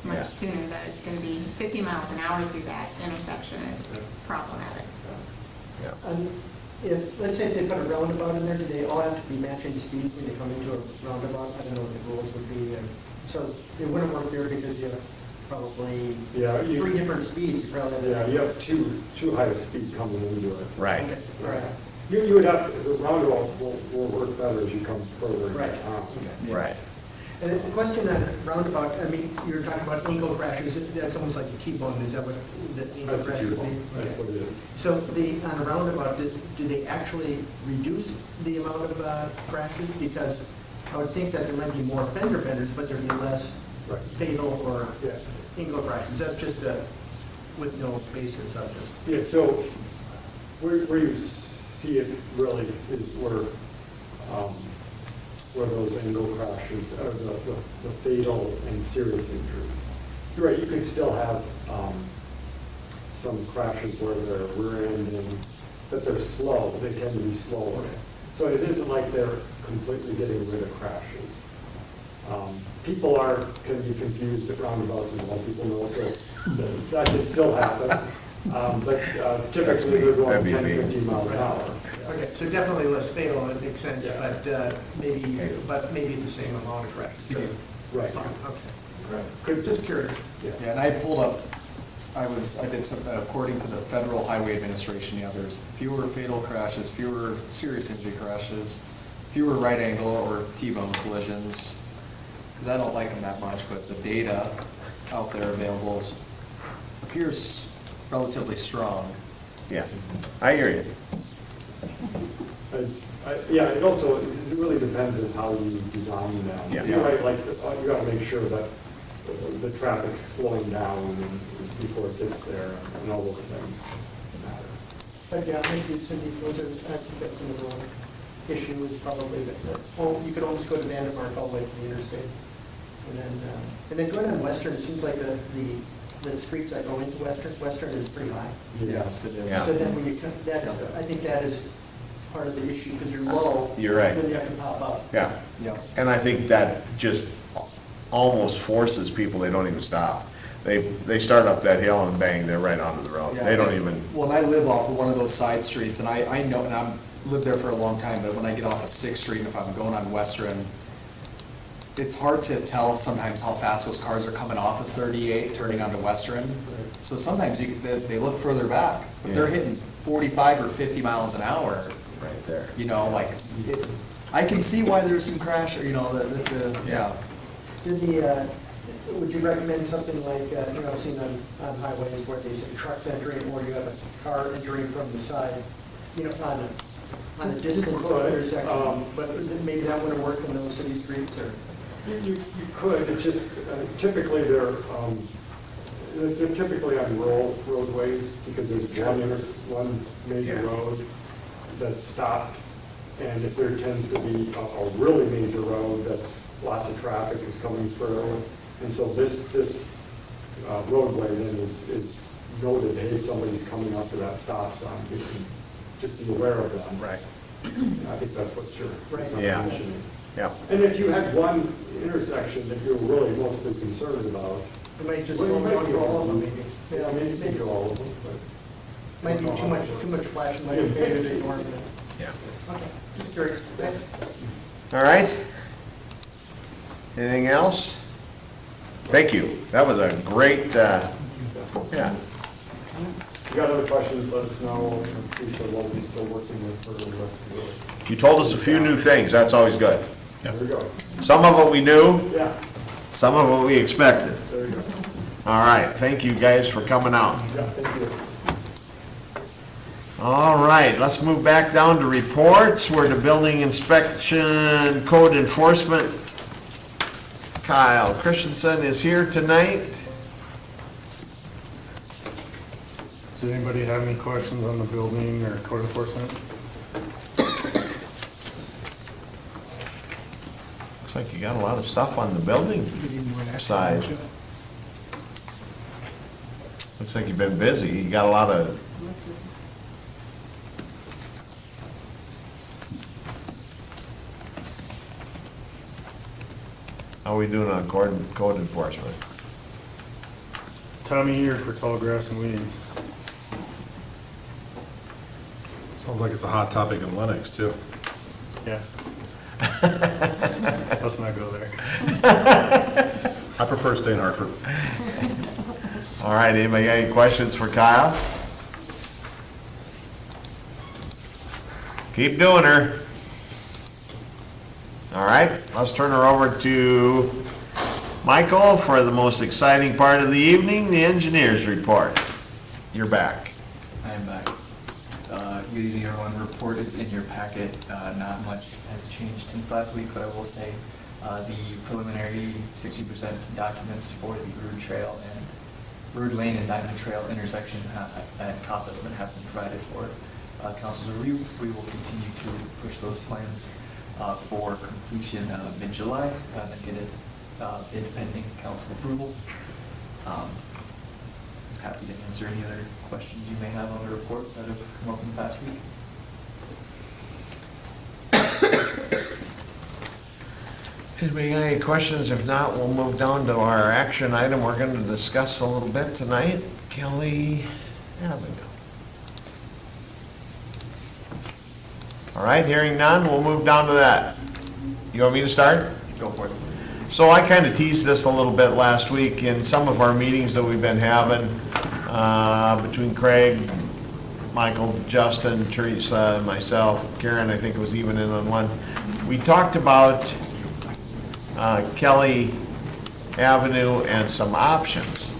Yeah. much sooner that it's gonna be 50 miles an hour through that intersection is problematic. Yeah. If, let's say if they put a roundabout in there, do they all have to be matching speeds when they come into a roundabout? I don't know what the rules would be. So it wouldn't work there because you have probably Yeah, you- 3 different speeds. You probably have. Yeah, you have too high a speed coming into it. Right. Okay, all right. You would have, the roundabout will work better as you come further into Right. town. Okay. Right. And the question on roundabout, I mean, you were talking about angle crashes, that's almost like a T-bone, is that what the angle That's a crash would T-bone, be? that's Okay. what it is. So on a roundabout, do they actually reduce the amount of crashes? Because I would think that there might be more fender benders, but there'd be less Right. fatal or Yeah. angle crashes. That's just with no basis, I'm just. Yeah, so where you see it really is where those angle crashes are the fatal and serious injuries. You're right, you could still have some crashes where they're rear-ending, but they're slow, they tend to be slower. So it isn't like they're completely getting rid of crashes. People can be confused at roundabouts as well, people know, so that could still happen. But typically they're going That'd be 10, big. 15 miles an hour. Okay, so definitely less fatal, it makes sense, Yeah. but maybe the same amount of crashes. Right. Okay. Could Just curious. Yeah, and I pulled up, I did some, according to the Federal Highway Administration, yeah, there's fewer fatal crashes, fewer serious injury crashes, fewer right angle or T-bone collisions, because I don't like them that much, but the data out there available appears relatively strong. Yeah, I hear you. Yeah, it also, it really depends on how you design them. Yeah. You're right, like, you gotta make sure that the traffic's slowing down and before it gets there, and all those things matter. But yeah, maybe Cindy, I think that's another one issue is probably that, well, you could almost go to Vandermark all the way to the interstate. And then going on Western, it seems like the streets that go into Western is pretty high. Yes, it is. Yeah. So then when you come, I think that is part of the issue, because you're low. You're right. Then you have to pop up. Yeah. Yeah. And I think that just almost forces people, they don't even stop. They start up that hill and bang, they're right onto the road. They don't even, Well, and I live off of one of those side streets, and I know, and I've lived there for a long time, but when I get off of 6th Street, and if I'm going on Western, it's hard to tell sometimes how fast those cars are coming off of 38, turning onto Western. So sometimes they look further back, but they're hitting 45 or 50 miles an hour. right there. You know, like, I can see why there's some crash, or, you know, that's a, yeah. Would you recommend something like, I've seen on highways where they say trucks entering, or you have a car entering from the side, on a distant intersection, but maybe that wouldn't work in those city streets, or? You could, it's just, typically they're typically on rural roadways, because there's one major road that's stopped, and if there tends to be a really major road that's lots of traffic is coming through, and so this roadway then is noted, hey, somebody's coming up to that stop sign, you can just be aware of that. Right. I think that's what you're Yeah. mentioning. Yeah. And if you had one intersection that you're really mostly concerned about, It might just well, slow you might down do all all of them, maybe. Yeah, I mean, you can do all of them, but. Might be too much flashing lights, maybe to ignore them. Yeah. Okay, just curious. Thanks. All right. Anything else? Thank you. That was a great, yeah. If you got other questions, let us know. Lisa will be still working with for the rest of the. You told us a few new things. That's always good. There you go. Some of it we knew, Yeah, some of it we expected. there you go. All right. Thank you guys for coming out. Yeah, thank you. All right, let's move back down to reports. We're to building inspection code enforcement. Kyle Christensen is here tonight. Does anybody have any questions on the building or code enforcement? Looks like you got a lot of stuff on the building side. Looks like you've been busy. You got a lot of... How are we doing on code enforcement? Time of year for tall grass and weeds. Sounds like it's a hot topic in Lennox, too. Yeah. Let's not go there. I prefer staying in Hartford. All right, anybody got any questions for Kyle? Keep doing her. All right, let's turn her over to Michael for the most exciting part of the evening, the engineer's report. You're back. I am back. Good evening, everyone. Report is in your packet. Not much has changed since last week, but I will say the preliminary 60% documents for the Rood Trail and Rood Lane and Diamond Trail intersection and cost estimate have been provided for council's review. We will continue to push those plans for completion mid-July and get it bid pending council approval. Happy to answer any other questions you may have on the report that have come up in the past week. Anybody got any questions? If not, we'll move down to our action item we're going to discuss a little bit tonight. Kelly Avenue. All right, hearing none, we'll move down to that. You want me to start? Go for it. So I kind of teased this a little bit last week in some of our meetings that we've been having between Craig, Michael, Justin, Teresa, myself, Karen, I think it was even in on one. We talked about Kelly Avenue and some options.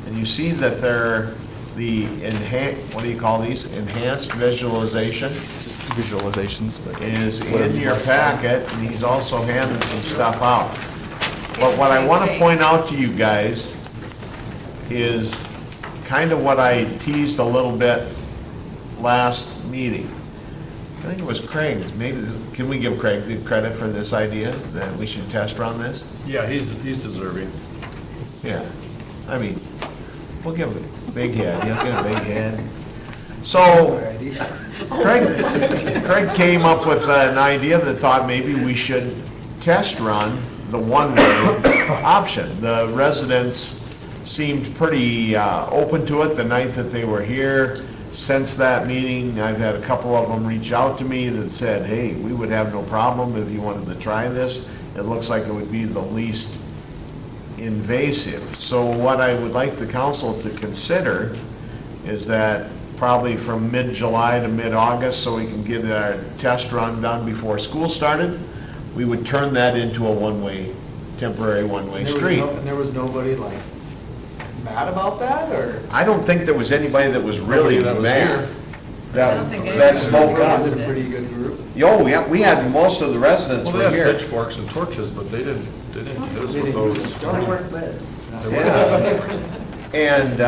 And you see that there the what do you call these? Enhanced visualization Just visualizations, but. is whatever in you your want. packet, and he's also handed some stuff out. But what I want to point out to you guys is kind of what I teased a little bit last meeting. I think it was Craig, maybe, can we give Craig the credit for this idea, that we should test run this? Yeah, he's deserving. Yeah, I mean, we'll give him a big head, he'll get a big head. So, Craig came up with an idea that thought maybe we should test run the one-way option. The residents seemed pretty open to it the night that they were here. Since that meeting, I've had a couple of them reach out to me that said, hey, we would have no problem if you wanted to try this. It looks like it would be the least invasive. So what I would like the council to consider is that probably from mid-July to mid-August, so we can get our test run done before school started, we would turn that into a one-way, temporary one-way street. And there was nobody like mad about that, or? I don't think there was anybody that was really Nobody that was mad. here. I don't think That anybody spoke up. Was it a pretty good group? Yo, yeah, we had most of the residents Well, were they had here. pitchforks and torches, but they didn't hit us with those. Don't work bad. And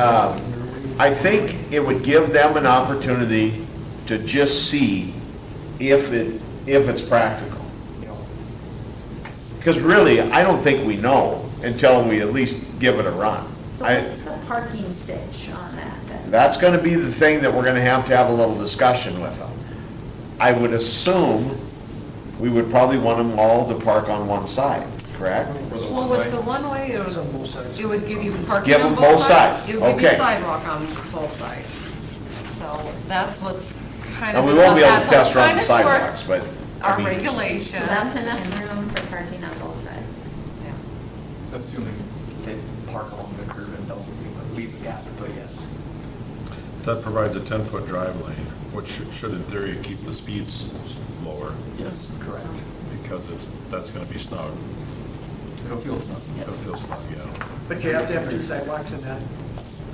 I think it would give them an opportunity to just see if it's practical. Because really, I don't think we know until we at least give it a run. So what's the parking sitch on that then? That's gonna be the thing that we're gonna have a little discussion with them. I would assume we would probably want them all to park on one side, correct? Well, with the one-way, it It's on both sides. would give you parking Give on them both sides, It would give you okay. sidewalk on both sides. So that's what's kind of. And we won't be able to that's test run the kind of towards sidewalks, but, I Our mean, regulations. So that's enough room for parking on both sides. Yeah. Assuming they park along the curb and don't leave a gap, but yes. That provides a 10-foot drive lane, which should in theory keep the speeds lower, Yes, correct. because that's gonna be snug. It'll feel snug, It'll yes. feel snug, yeah. But you have to have two sidewalks in that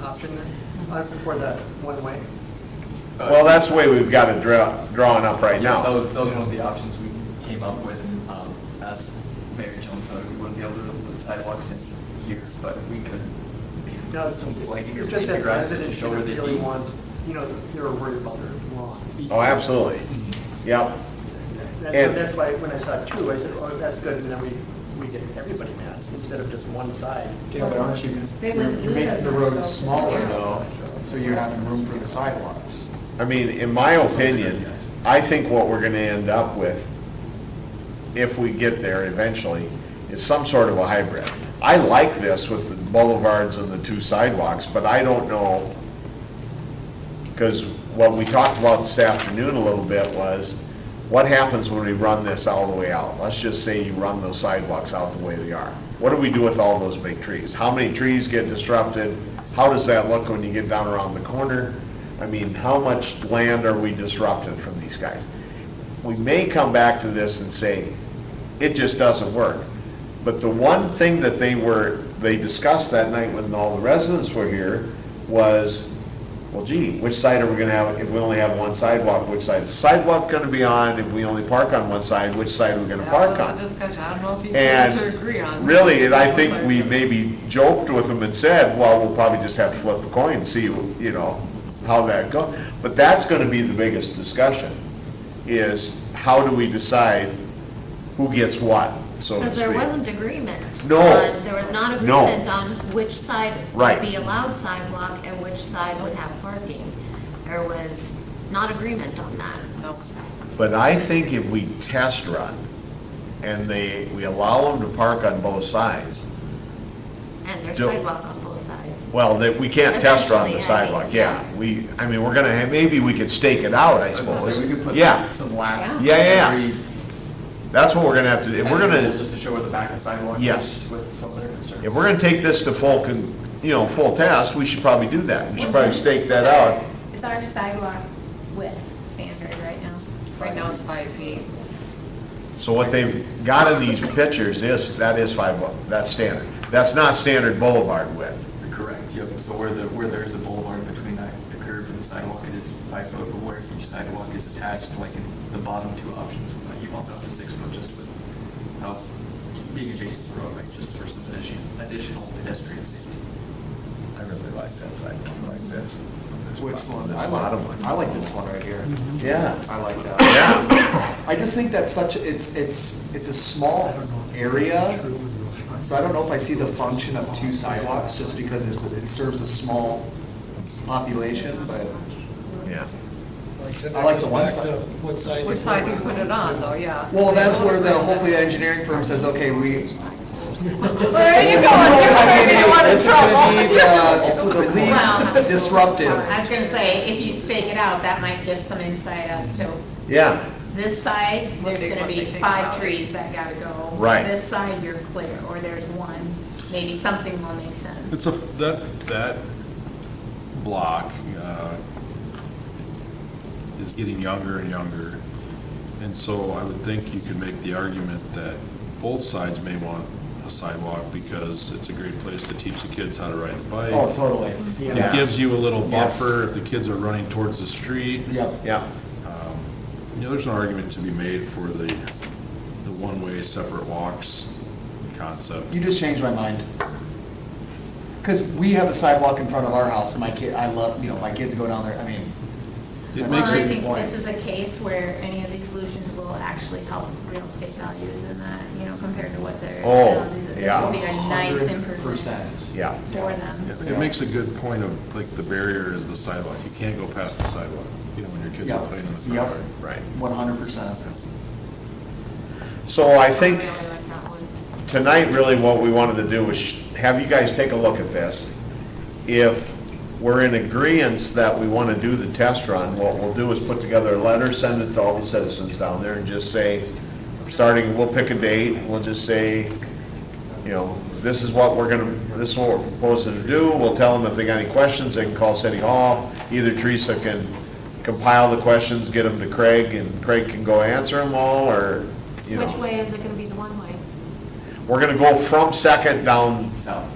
option then, for that one way? well, that's the way we've got it drawn up right Yeah, now. that was one of the options we came up with. As Mayor Jones said, we wouldn't be able to put sidewalks in here, but we could No, maybe some flagging or It's just paint the that grass to residents show where didn't they really be. want, they're worried about their lawn. Oh, absolutely. Yep. And- That's why, when I saw two, I said, oh, that's good, and then we get everybody mad, instead of just one side. Yeah, but aren't you, They you're wouldn't use making as the much roads those smaller areas. though, so you're having room for the sidewalks. I mean, in my opinion, I think what we're gonna end up with, if we get there eventually, is some sort of a hybrid. I like this with the boulevards and the two sidewalks, but I don't know, because what we talked about this afternoon a little bit was, what happens when we run this all the way out? Let's just say you run those sidewalks out the way they are. What do we do with all those big trees? How many trees get disrupted? How does that look when you get down around the corner? I mean, how much land are we disrupting from these guys? We may come back to this and say, it just doesn't work. But the one thing that they discussed that night when all the residents were here was, well, gee, which side are we gonna have, if we only have one sidewalk, which side is the sidewalk gonna be on? If we only park on one side, which side are we gonna park That on? was a discussion, I don't know if you And care to agree on. really, and I think we maybe joked with them and said, well, we'll probably just have to flip a coin and see, how that goes. But that's gonna be the biggest discussion, is how do we decide who gets what, so to Because there speak. wasn't agreement. No. There was not No. agreement on which side Right. would be allowed sidewalk and which side would have parking. There was not agreement on that. No. But I think if we test run, and we allow them to park on both sides, And there's Do- sidewalk on both sides. well, that we can't test run the Eventually, I sidewalk, think, yeah. We're gonna have, maybe we could stake it out, I I was gonna suppose. say, we could put Yeah, some lap. Yeah. every that's what we're gonna have to, if we're gonna, Just to show where the back of sidewalk Yes. is with some of their concerns. if we're gonna take this to full test, we should probably do that. We should probably stake that out. Is our sidewalk width standard right now? Right now it's 5 feet. So what they've got in these pictures that is 5 foot, that's standard. That's not standard boulevard width. Correct, yep, so where there is a boulevard between that the sidewalk, it is 5 foot, but where each sidewalk is attached, like in the bottom two options, you bump it up to 6 foot just with being adjacent to the roadway, just for some additional pedestrian safety. I really like that sidewalk like this. Which one? This I bottom like, one. I like this one right here. Yeah. I like that. Yeah. I just think that's such, it's a small area, so I don't know if I see the function of 2 sidewalks, just because it serves a small population, but Yeah. I like the one side. Which side do you put it on, though, yeah. Well, that's where hopefully the engineering firm says, okay, we. Where are you going? I mean, You want this is trouble. gonna be the least disruptive. I was gonna say, if you stake it out, that might give some insight as to Yeah, this side, What there's they gonna be think 5 about it. trees that gotta go. Right. This side, you're clear, or there's one, maybe something will make sense. It's that block is getting younger and younger. And so I would think you could make the argument that both sides may want a sidewalk because it's a great place to teach the kids how to ride a bike. Oh, totally. It Yes. gives you a little Yes. buffer if the kids are running towards the street. Yep. yeah. There's an argument to be made for the one-way separate walks concept. You just changed my mind. Because we have a sidewalk in front of our house, and my kids go down there, I mean. It that's Well, makes a I it- great think point. this is a case where any of these solutions will actually help real estate values in that, compared to what they're. Oh, This yeah. will be a nice improvement 100%. Yeah. for them. It makes a good point of, like, the barrier is the sidewalk. You can't go past the sidewalk, when your kids are Yep. playing in the Yep. front yard. Right. 100%. So I think I really like that one. tonight, really what we wanted to do was have you guys take a look at this. If we're in agreeance that we want to do the test run, what we'll do is put together a letter, send it to all the citizens down there, and just say, we'll pick a date, we'll just say, this is what we're proposing to do. We'll tell them if they got any questions, they can call City Hall. Either Teresa can compile the questions, get them to Craig, and Craig can go answer them all, or, Which way is it gonna be the one way? We're gonna go from Second down south,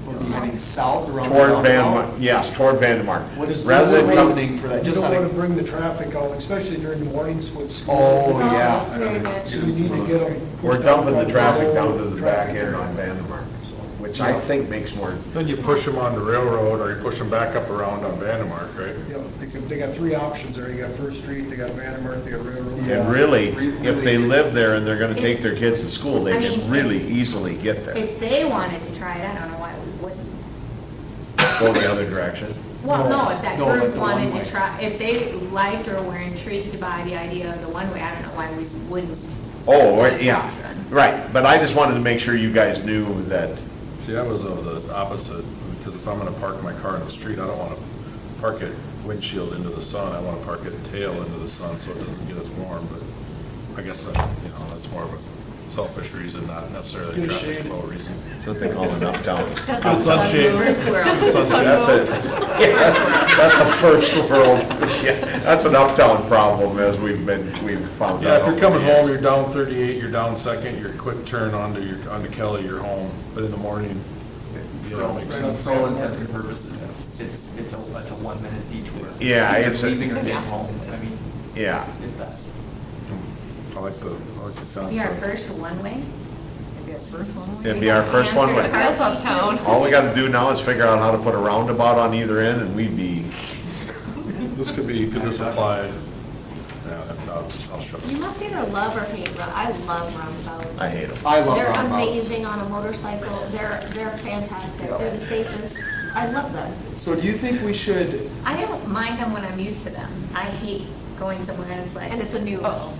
We'll be heading south around. toward the roundabout. Van, yes, toward Vandemark. What's the Resident come- reasoning for that? You Just don't out want of, to bring the traffic out, especially during the mornings with school. oh, yeah. Very good. So you need to get them. We're dumping the traffic down to the back end on Vandemark, which I think makes more, Then you push them on the railroad, or you push them back up around on Vandemark, right? They got 3 options there. You got First Street, they got Vandemark, they got Railroad. Yeah. and really, if they Really is. live there and they're gonna take their kids to school, they I can mean, really easily get there. If they wanted to try it, I don't know why we wouldn't. Go the other direction. Well, no, if that No, like group the wanted one-way. to try, if they liked or were intrigued by the idea of the one-way, I don't know why we wouldn't. Oh, do a right, yeah, test run. right, but I just wanted to make sure you guys knew that, See, I was of the opposite, because if I'm gonna park my car in the street, I don't wanna park it windshield into the sun. I wanna park it tail into the sun so it doesn't get us warm, but I guess that, that's more of a selfish reason, not necessarily a Get traffic shade. flow reason. something called an uptown. Doesn't The sunshade. That's a first world, yeah, that's an uptown problem as we've found out. Yeah, if you're coming over the home, years. you're down 38, you're down Second, your quick turn onto Kelly, you're home, but in the morning, makes For sense. all intents and purposes, it's a 1-minute detour. Yeah, Either it's a- leaving or getting home, I mean, Yeah, if that. I like the Be our concept. first one-way? it'd be our first one. Answer to That's Carson, uptown. too. All we gotta do now is figure out how to put a roundabout on either end, and we'd be, Could this apply? Yeah, I'll shut You it. must either love or hate I love roundabouts. I hate them. I love They're roundabouts. amazing on a motorcycle. They're fantastic. They're the safest. I love them. So do you think we should, I don't mind them when I'm used to them. I hate going somewhere and it's like. And it's a new oh,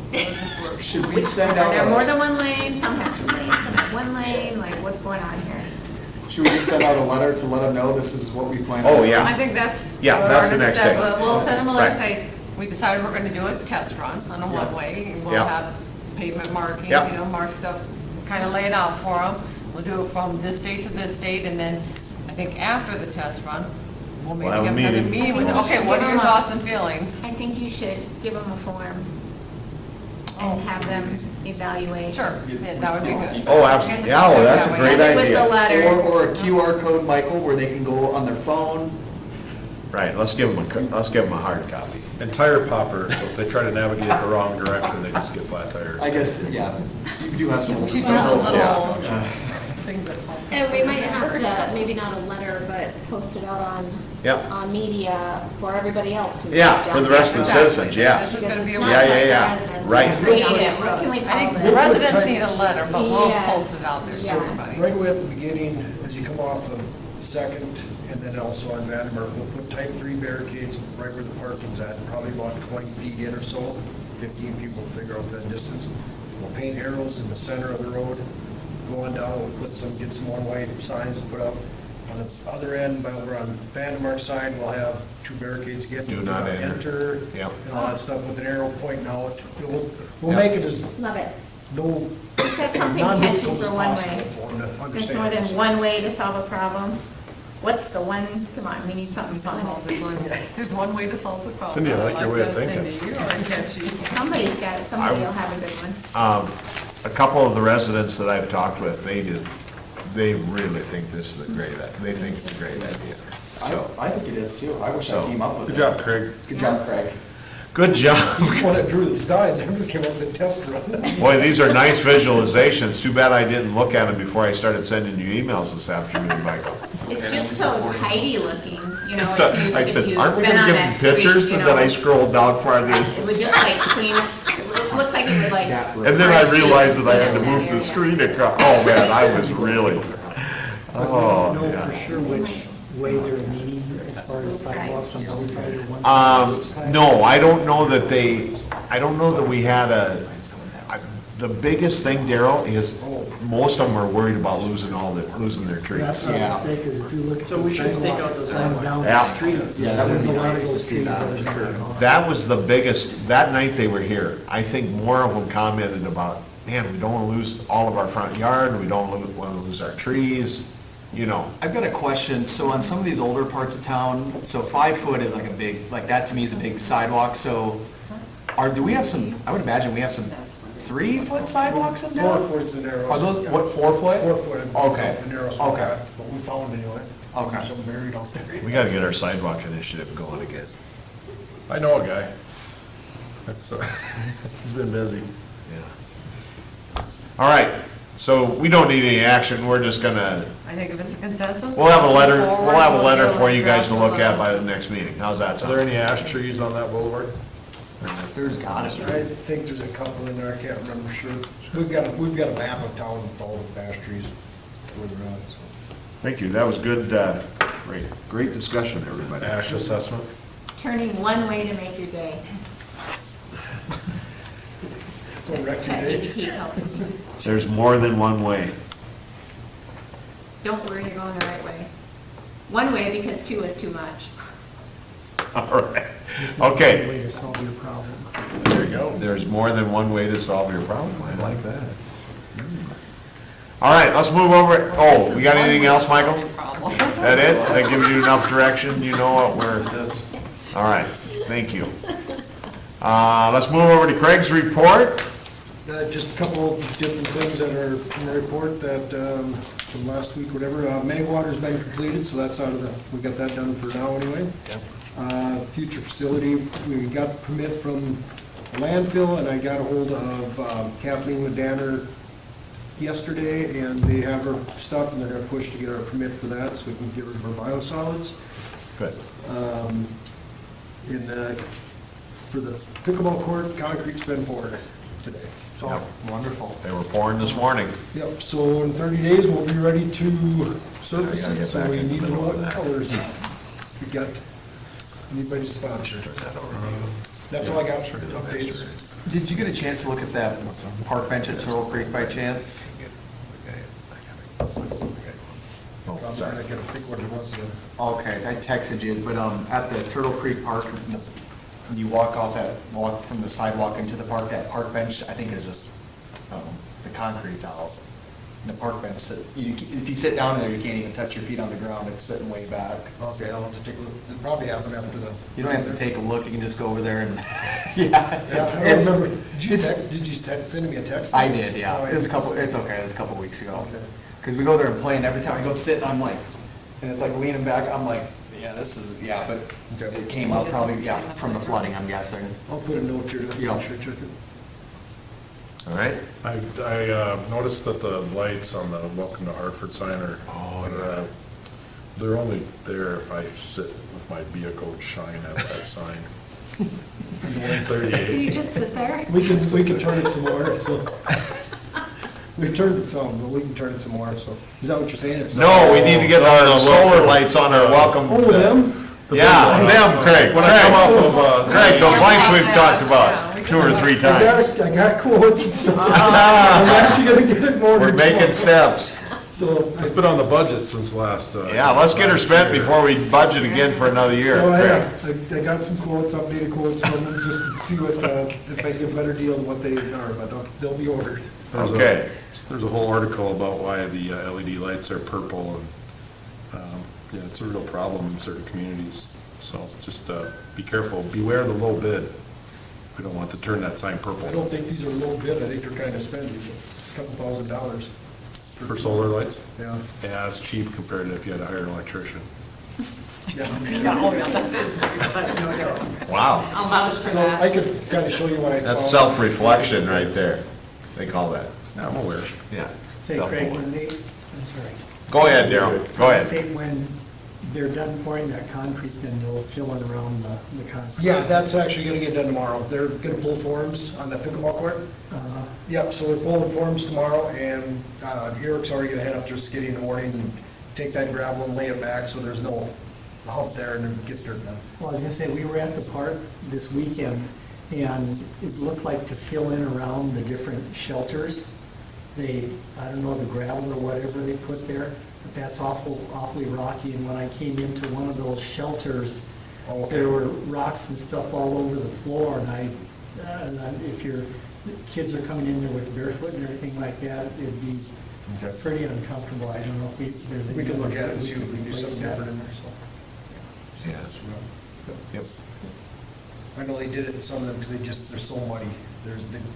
should we send Are out there more a, than one lane? Some have 2 lanes, some have 1 lane, like what's going on here? should we just send out a letter to let them know this is what we plan? Oh, on doing? yeah. I think that's. Yeah, what that's the ordinance next said. thing. We'll send them a letter, Right. say, we decided we're gonna do a test run on a Yeah. one-way. We'll Yeah. have pavement markings, Yeah. mark stuff, kind of lay it out for them. We'll do it from this date to this date, and then I think after the test run, we'll maybe We'll have have a another meeting. meeting with, I think we okay, should what give are your them a- thoughts and feelings? I think you should give them a form and have them evaluate. Sure, yeah, that would be good. Oh, absolutely, yeah, well, that's a great Send it with the idea. letter. Or a QR code, Michael, where they can go on their phone. Right, let's give them a hard copy. And tire popper, so if they try to navigate the wrong direction, they just get flat tires. I guess, yeah, you do have some. We should do those little Yeah. things that pop. And we might have to, maybe not a letter, but post it out on, Yep. on media for everybody else. who Yeah, lives for the down rest of the there. citizens, yes. This is gonna be a- Because Yeah, it's not yeah, just the yeah. residents. Right. It's We need all it. the- What can we I call think this? the residents need a letter, but we'll Yes. post it out there to Yeah. everybody. Right away at the beginning, as you come off of Second, and then also on Vandermark, we'll put type 3 barricades right where the parking's at, probably about 20 feet in or so, 15 people will figure out that distance. We'll paint arrows in the center of the road, going down, we'll get some one-way signs to put up. On the other end, over on Vandermark side, we'll have 2 barricades again. Do not enter. Yep. And all that stuff with an arrow pointing out. We'll make it as Love it. no, We've got something catchy non-difficult as for one possible way. for them to There's understand. more than one way to solve a problem. What's the one, come on, we need something fun. There's one way to solve the problem. Cindy, I like your way of that, thinking. Cindy. You are catchy. Somebody's got it, somebody will have a good one. A couple of the residents that I've talked with, they really think this is a great, they think it's a great idea. So, I think it is too. I wish So, I came up with it. Good job, Craig. Good job, Craig. good job. You want to drew the designs, everybody came up with a test run. Boy, these are nice visualizations. Too bad I didn't look at them before I started sending you emails this afternoon, Michael. It's just so tidy looking, you know. So, if you- I if said, you've aren't we been gonna on give that them street, pictures? you And then I know, scrolled down farther. It would just like clean, it looks like it would like. And then I realized that I had to move the screen across. Oh, man, I was really, oh, Know yeah. for sure which way they're leaning as far as sidewalks on one side or one side? No, I don't know that we had the biggest thing, Daryl, is most of them are worried about losing their trees. That's what I say, 'cause if you look at So we the should take out sidewalk the going down Yeah. the streets. Yeah, that would be there's a lot of nice to those see trees that, that are for sure. gone. That was the biggest, that night they were here, I think more of them commented about, man, we don't want to lose all of our front yard, we don't want to lose our trees, you know. I've got a question. So on some of these older parts of town, so 5 foot is like a big, like that to me is a big sidewalk. So do we have some, I would imagine we have some 3 foot sidewalks in 4 town? foot's an arrow. Are those, what, 4 foot? 4 foot. and Okay. An arrow. Okay. But we found anyway. Okay. Some buried out there. We got to get our sidewalk initiative going again. I know a guy. That's, he's been busy. Yeah. All right, so we don't need any action, we're just gonna, I think if it's a consensus. we'll have a letter, forward, we'll have a we'll letter do for you guys to look at draft by the next meeting. How's that Are there sound? any ash trees on that boulevard? There's gotta be. I think there's a couple in there, I can't remember sure. We've got a map of town with all the ash trees where they're at, so. Thank you, that was good, great discussion, everybody. Ash assessment? Turning one way to make your day. So Rex, you did? ChatGPT's helping you. There's more than one way. Don't worry, you're going the right way. One way because 2 is too much. All right, This is the okay. way to solve your problem. There you go. There's more than one way to solve your problem. I like that. All right, let's move over. Oh, we got anything else, Michael? problem. That it? That gives you enough direction? You know what we're, all right, thank you. Let's move over to Craig's report. Just a couple different things that are in the report that, from last week, whatever. Magwater's been completed, so that's out of the, we got that done for now anyway. Future facility, we got permit from landfill, and I got a hold of Kathleen Medanner yesterday, and they have her stuff, and they're gonna push to get our permit for that, so we can get rid of our biosolids. Good. For the pickleball court, concrete's been poured today. So, Yep. Wonderful. They were pouring this morning. yep, so in 30 days, we'll be ready to surface Yeah, I gotta it, get so back we in the need to know middle of what that. colors. We got anybody to sponsor. That's all I got for updates. Did you get a chance to look at that park bench at Turtle Creek by chance? Oh, I'm sorry. sorry, I gotta think what it was. Okay, I texted you, but at the Turtle Creek Park, you walk from the sidewalk into the park, that park bench, I think is just, the concrete's out. And the park bench, if you sit down in there, you can't even touch your feet on the ground, it's sitting way back. Okay, I'll have to take a look. It'll probably happen after the. You don't have to take a look, you can just go over there and, yeah. Yeah, it's- I don't it's- remember. Did it's- you send me a text? I did, yeah. Oh, It was it's okay, it was a couple weeks ago. Okay. Because we go there and play, and every time I go sit, I'm like, and it's like leaning back, I'm like, Yeah, this is, yeah, but it came up probably, yeah, from the flooding, I'm guessing. I'll put a note here to Yeah. make sure check it. All right? I noticed that the lights on the Welcome to Hartford sign are, they're only there if I sit with my vehicle and shine at that sign. Can 38. you just sit there? We can turn it some more, so. We turned it some, but we can turn it some more, so. Is that what you're saying? It's- No, we need to get our solar lights on our welcome. Oh, to- them? Yeah, them, Craig. When I come off of, Craig, those lights we've talked Yeah, about we can 2 or 3 I times. got quotes and stuff. I'm actually gonna get it more. We're making steps. So. it's been on the budget since last. Yeah, let's get her spent before we budget again for another year. Oh, Craig. yeah, I got some quotes, updated quotes from them, just to see what, if I get a better deal than what they are, but they'll be ordered. Okay. There's a whole article about why the LED lights are purple, and, yeah, it's a real problem in certain communities. So just be careful, beware the low bid. We don't want to turn that sign I purple. don't think these are low bid, I think they're kind of spendy, a couple $1,000s. For solar lights? Yeah. Yeah, it's cheap compared to if you had to hire an electrician. Wow. I'll vouch for So I that. could kind of show you what I. That's found. self-reflection right there. They call that. I'm aware. Yeah. Say, Craig, when self-aware. they, I'm sorry. Go ahead, Daryl. Go ahead. Say, when they're done pouring that concrete, then they'll fill it around the concrete. Yeah, that's actually gonna get done tomorrow. They're gonna pull forms on the pickleball court. Yep, so we're pulling forms tomorrow, and Eric's already gonna head up to Skiddy in the morning and take that gravel and lay it back, so there's no hump there, and then get dirt done. Well, I was gonna say, we were at the park this weekend, and it looked like to fill in around the different shelters, they, I don't know, the gravel or whatever they put there, but that's awfully rocky, and when I came into one of those shelters, there were rocks and stuff all over the floor, and if your kids are coming in there with barefoot and everything like that, it'd be pretty uncomfortable. I don't know if there's. We can look at it and see if we can do something different in there, so. Yeah. Yep. I know they did it in some of them, because they're so muddy.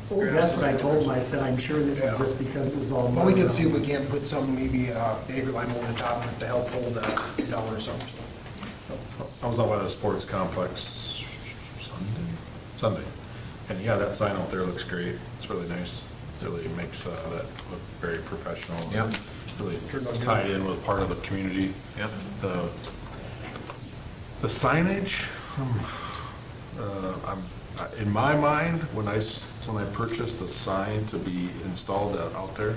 Oh, that's what I told them, I said, I'm sure this is just because it was all. But we can mud see if around. we can't put some, maybe, neighbor lime over the top of it to help hold that down or something. I was out by the sports complex Sunday, and yeah, that sign out there looks great. It's really nice. It really makes that look very professional. Yep. Really tied in with part of the community. Yep. The signage, in my mind, when I purchased a sign to be installed out there,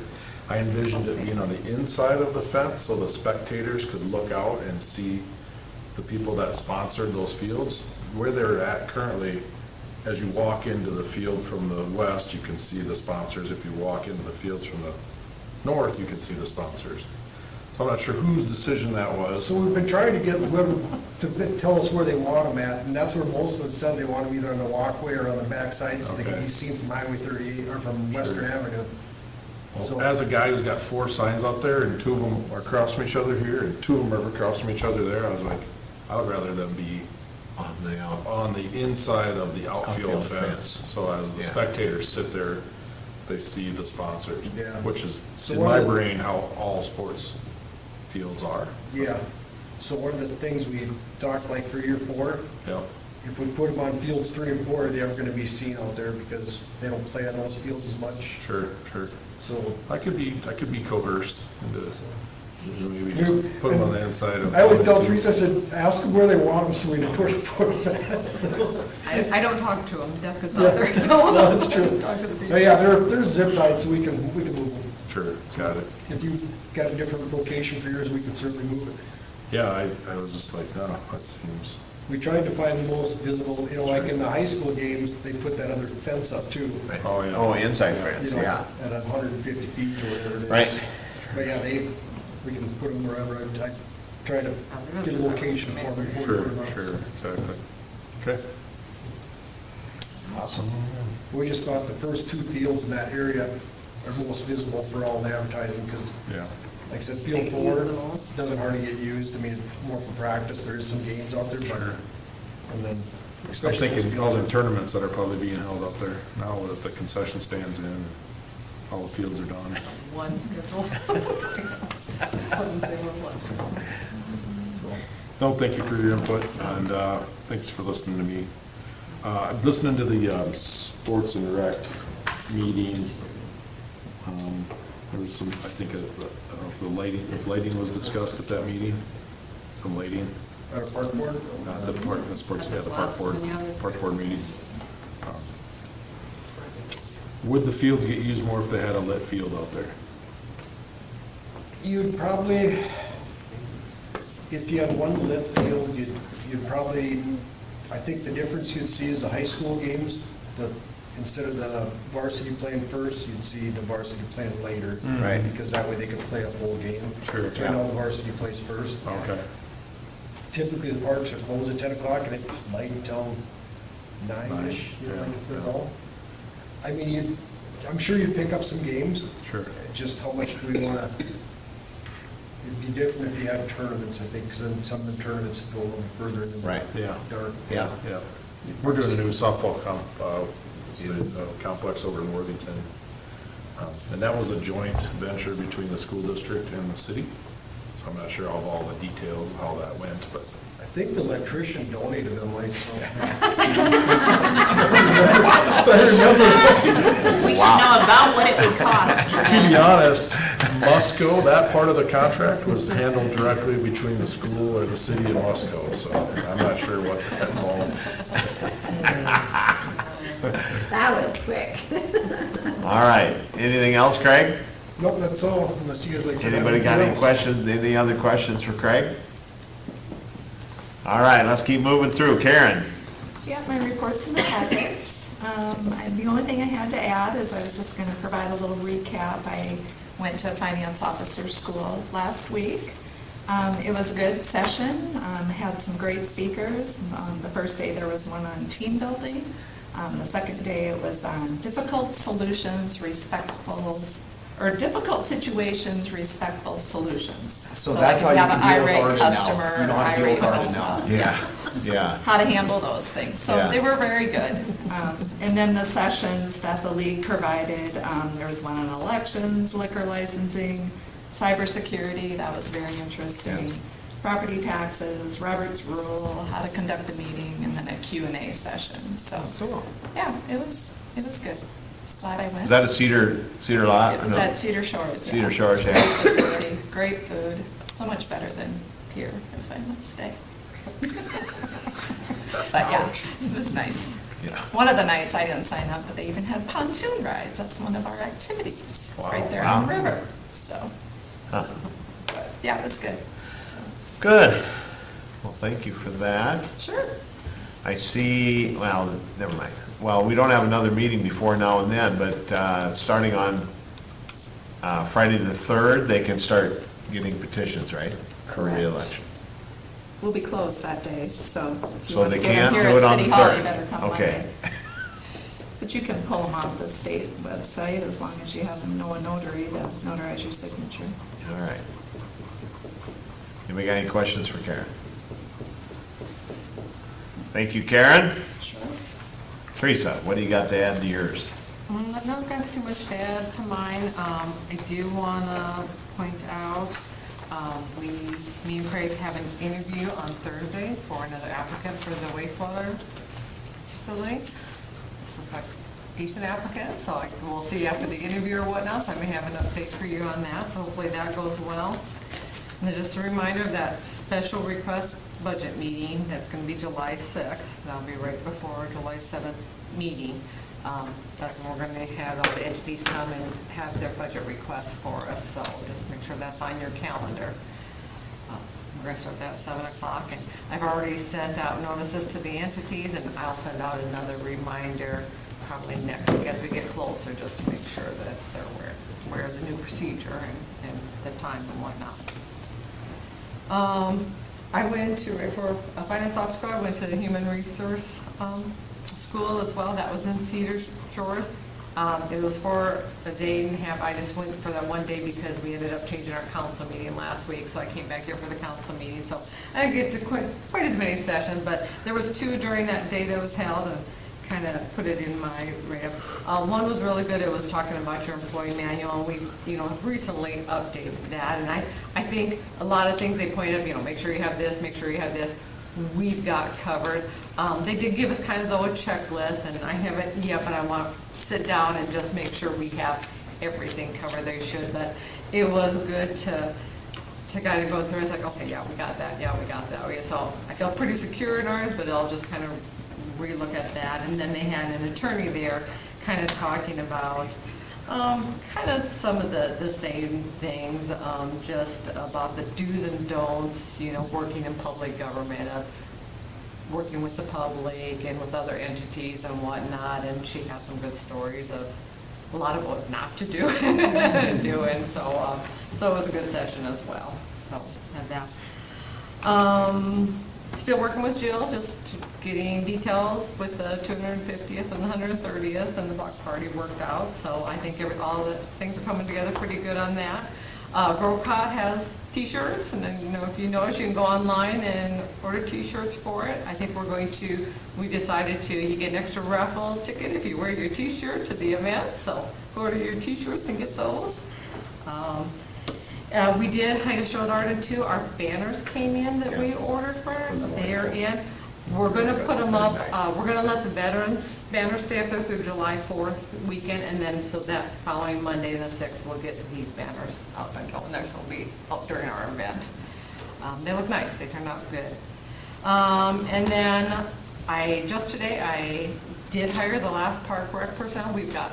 I envisioned it being on the inside of the fence, so the spectators could look out and see the people that sponsored those fields. Where they're at currently, as you walk into the field from the west, you can see the sponsors. If you walk into the fields from the north, you can see the sponsors. So I'm not sure whose decision that was. So we've been trying to get whoever to tell us where they want them at, and that's where most of them said they want them either on the walkway or on the backside, so they can Okay. be seen from Highway 38 or from Western Avenue. So- As a guy who's got 4 signs out there, and 2 of them are across from each other here, and 2 of them are across from each other there, I was like, I would rather them be on the inside of the outfield Outfield fence. So as the Yeah. spectators sit there, they see the sponsors, Yeah. which is, So in one my of the- brain, how all sports fields are. Yeah, so one of the things we talked like 3 or 4, Yep. if we put them on fields 3 and 4, they aren't gonna be seen out there because they don't play on those fields as much, Sure, sure. so. I could be coerced into maybe just put them on the inside of. I always tell Teresa, I said, ask them where they want them so we know where to put them at. I don't talk to them, Deck is out Yeah. there, so. No, that's true. Talk to the people. But yeah, they're zip tied, so we can move them. Sure, got it. If you got a different location for yours, we can certainly move it. Yeah, I was just like, no, that seems, We tried to find the most visible, you know, like in the high school games, they put that other fence up too. oh, yeah. Oh, inside You fence, know, yeah. at 150 feet or whatever it is. Right. But yeah, we can put them wherever. I try to get a location for them before we Sure, put them up. sure, exactly. Okay. Awesome. We just thought the first 2 fields in that area are most visible for all the advertising, because Yeah. like I said, They field use 4 them all. doesn't hardly get used. I mean, it's more for practice. There is some games out there, but, and then I'm especially. those thinking all fields the are- tournaments that are probably being held up there now with the concession stands in, all the fields are done. One schedule. Wouldn't say one. No, thank you for your input, and thanks for listening to me. Listening to the sports and rec meeting, there was some, I think, I don't know if lighting was discussed at that meeting, some lighting. At a park board? The park, the sports, yeah, the park board meeting. Would the fields get used more if they had a lit field out there? You'd probably, if you had one lit field, you'd probably, I think the difference you'd see is the high school games, instead of the varsity playing first, you'd see the varsity playing later. Right. Because that way they could play a full game. Sure. Right now the varsity plays first. Okay. Typically, the parks are closed at 10 o'clock and it's light until 9-ish, you know, Yeah, like the yeah. ball. I mean, I'm sure you'd pick up some games. Sure. Just how much do we want to, it'd be different if you had tournaments, I think, because then some of the tournaments go a little further in the Right. Yeah. dark. Yeah. Yeah. We're doing a new softball complex over in Worthington. And that was a joint venture between the school district and the city. So I'm not sure of all the details of how that went, but I think the electrician donated them, like, so. We should know about what it would cost. to be honest, Musco, that part of the contract was handled directly between the school or the city of Musco, so I'm not sure what that involved. That was quick. All right, anything else, Craig? Nope, that's all, unless you guys like to. Anybody got any questions, any other questions for Craig? All right, let's keep moving through. Karen? Yeah, my report's in the packet. The only thing I had to add is I was just going to provide a little recap. I went to a finance officer school last week. It was a good session, had some great speakers. The first day there was one on team building. The second day it was on difficult solutions, difficult situations, respectful solutions. So that's how you like can if you have deal with an irate Arden now. customer, You know how to deal with Arden now. Yeah. how to handle those things. So Yeah. they were very good. And then the sessions that the league provided, there was one on elections, liquor licensing, cybersecurity, that was very interesting. Yeah. Property taxes, Robert's rule, how to conduct a meeting, and then a Q&A session. So, yeah, it was good. I was glad I went. Is that a Cedar lot? It was No. at Cedar Shores. Yeah. Cedar Shores, yeah. Great facility, great food, so much better than here, if I must say. But yeah, it was nice. Yeah. One of the nights I didn't sign up, but they even had pontoon rides. That's one of our activities, right there on the Wow. river. So, Huh. but yeah, it was good. So, Good. Well, thank you for that. sure. I see, well, never mind. Well, we don't have another meeting before now and then, but starting on Friday the 3rd, they can start getting petitions, right? For Correct. re-election. We'll be closed that day, so if you So want they to get them can't here do at it on City the Hall, 3rd? you better come Okay. Monday. But you can pull them off the state website as long as you have a notary to notarize your signature. All right. Anybody got any questions for Karen? Thank you, Karen. Sure. Teresa, what do you got to add to yours? I've not got too much to add to mine. I do want to point out, me and Craig have an interview on Thursday for another applicant for the wastewater facility. This looks like a decent applicant, so we'll see after the interview or whatnot, so I may have an update for you on that, so hopefully that goes well. And then just a reminder of that special request budget meeting, that's going to be July 6th. That'll be right before July 7th meeting. That's when we're going to have all the entities come and have their budget requests for us, so just make sure that's on your calendar. We're going to start that at 7 o'clock, and I've already sent out notices to the entities, and I'll send out another reminder probably next week as we get closer, just to make sure that they're aware of the new procedure and the time and whatnot. I went to, for a finance officer, I went to the human resource school as well. That was in Cedar Shores. It was for a day and a half. I just went for that one day because we ended up changing our council meeting last week, so I came back here for the council meeting. So I didn't get to quite as many sessions, but there was 2 during that day that was held, and kind of put it in my write-up. One was really good, it was talking about your employee manual, and we, have recently updated that, and I think a lot of things they pointed out, make sure you have this, make sure you have this, we've got covered. They did give us kind of though a checklist, and I haven't yet, but I want to sit down and just make sure we have everything covered they should, but it was good to kind of go through, it's like, okay, yeah, we got that, Okay, so I felt pretty secure in ours, but I'll just kind of relook at that. And then they had an attorney there kind of talking about kind of some of the same things, just about the do's and don'ts, working in public government, of working with the public and with other entities and whatnot. And she had some good stories of a lot of what not to do and doing. So it was a good session as well. So had that. Still working with Jill, just getting details with the 250th and the 130th, and the block party worked out. So I think all the things are coming together pretty good on that. GrowCot has T-shirts, and then if you notice, you can go online and order T-shirts for it. I think we decided you get an extra raffle ticket if you wear your T-shirt to the event. So order your T-shirts and get those. We did, I just showed Arden too, our banners came in that we ordered for them. They're in. We're going to put them up, we're going to let the veterans banners stay up there through July 4th weekend, and then so that following Monday, the 6th, we'll get these banners up and going. Next will be up during our event. They look nice. They turned out good. And then just today, I did hire the last park rec personnel. We've got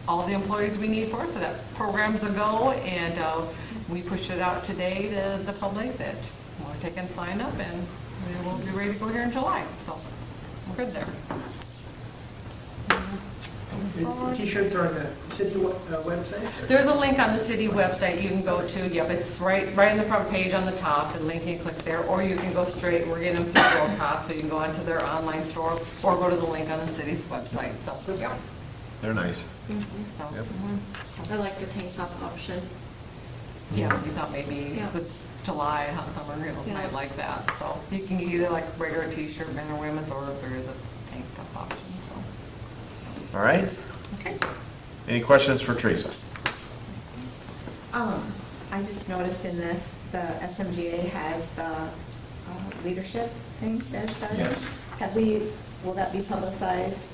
all the employees we need for it, so that program's a go, and we pushed it out today to the public that want to take and sign up, and we will be ready to go here in July, so we're good there. The T-shirts are on the city website? There's a link on the city website you can go to. Yep, it's right in the front page on the top, and link, you can click there, or you can go straight, we're getting them through GrowCot, so you can go onto their online store, or go to the link on the city's website, so, yeah. They're nice. So, Yep. I like the tank top option. Yeah, we thought maybe Yeah. with July, hot summer, Yeah. might like that, so you can get either like regular T-shirt, men or women's, or if there is a tank top option, so. All right. Okay. Any questions for Teresa? I just noticed in this, the SMGA has the leadership thing that it's done. Yes. Will that be publicized?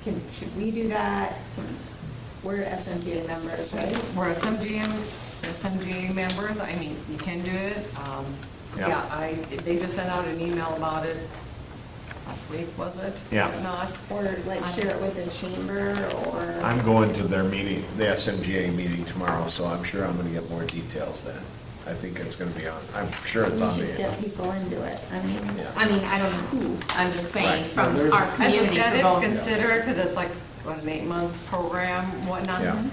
Should we do that? We're SMGA members, right? We're SMGA members, I mean, you can do it. Yeah. They just sent out an email about it last week, was it? Yeah. If not, Or like share it with the chamber, or? I'm going to their meeting, the SMGA meeting tomorrow, so I'm sure I'm gonna get more details then. I think it's gonna be on, I'm sure it's We on should get the, people into it. Yeah. I mean, I don't know who, I'm just saying, Right. from There's- our I community looked at for it, both. consider it, because it's like, what, an 8-month program, whatnot. Yeah.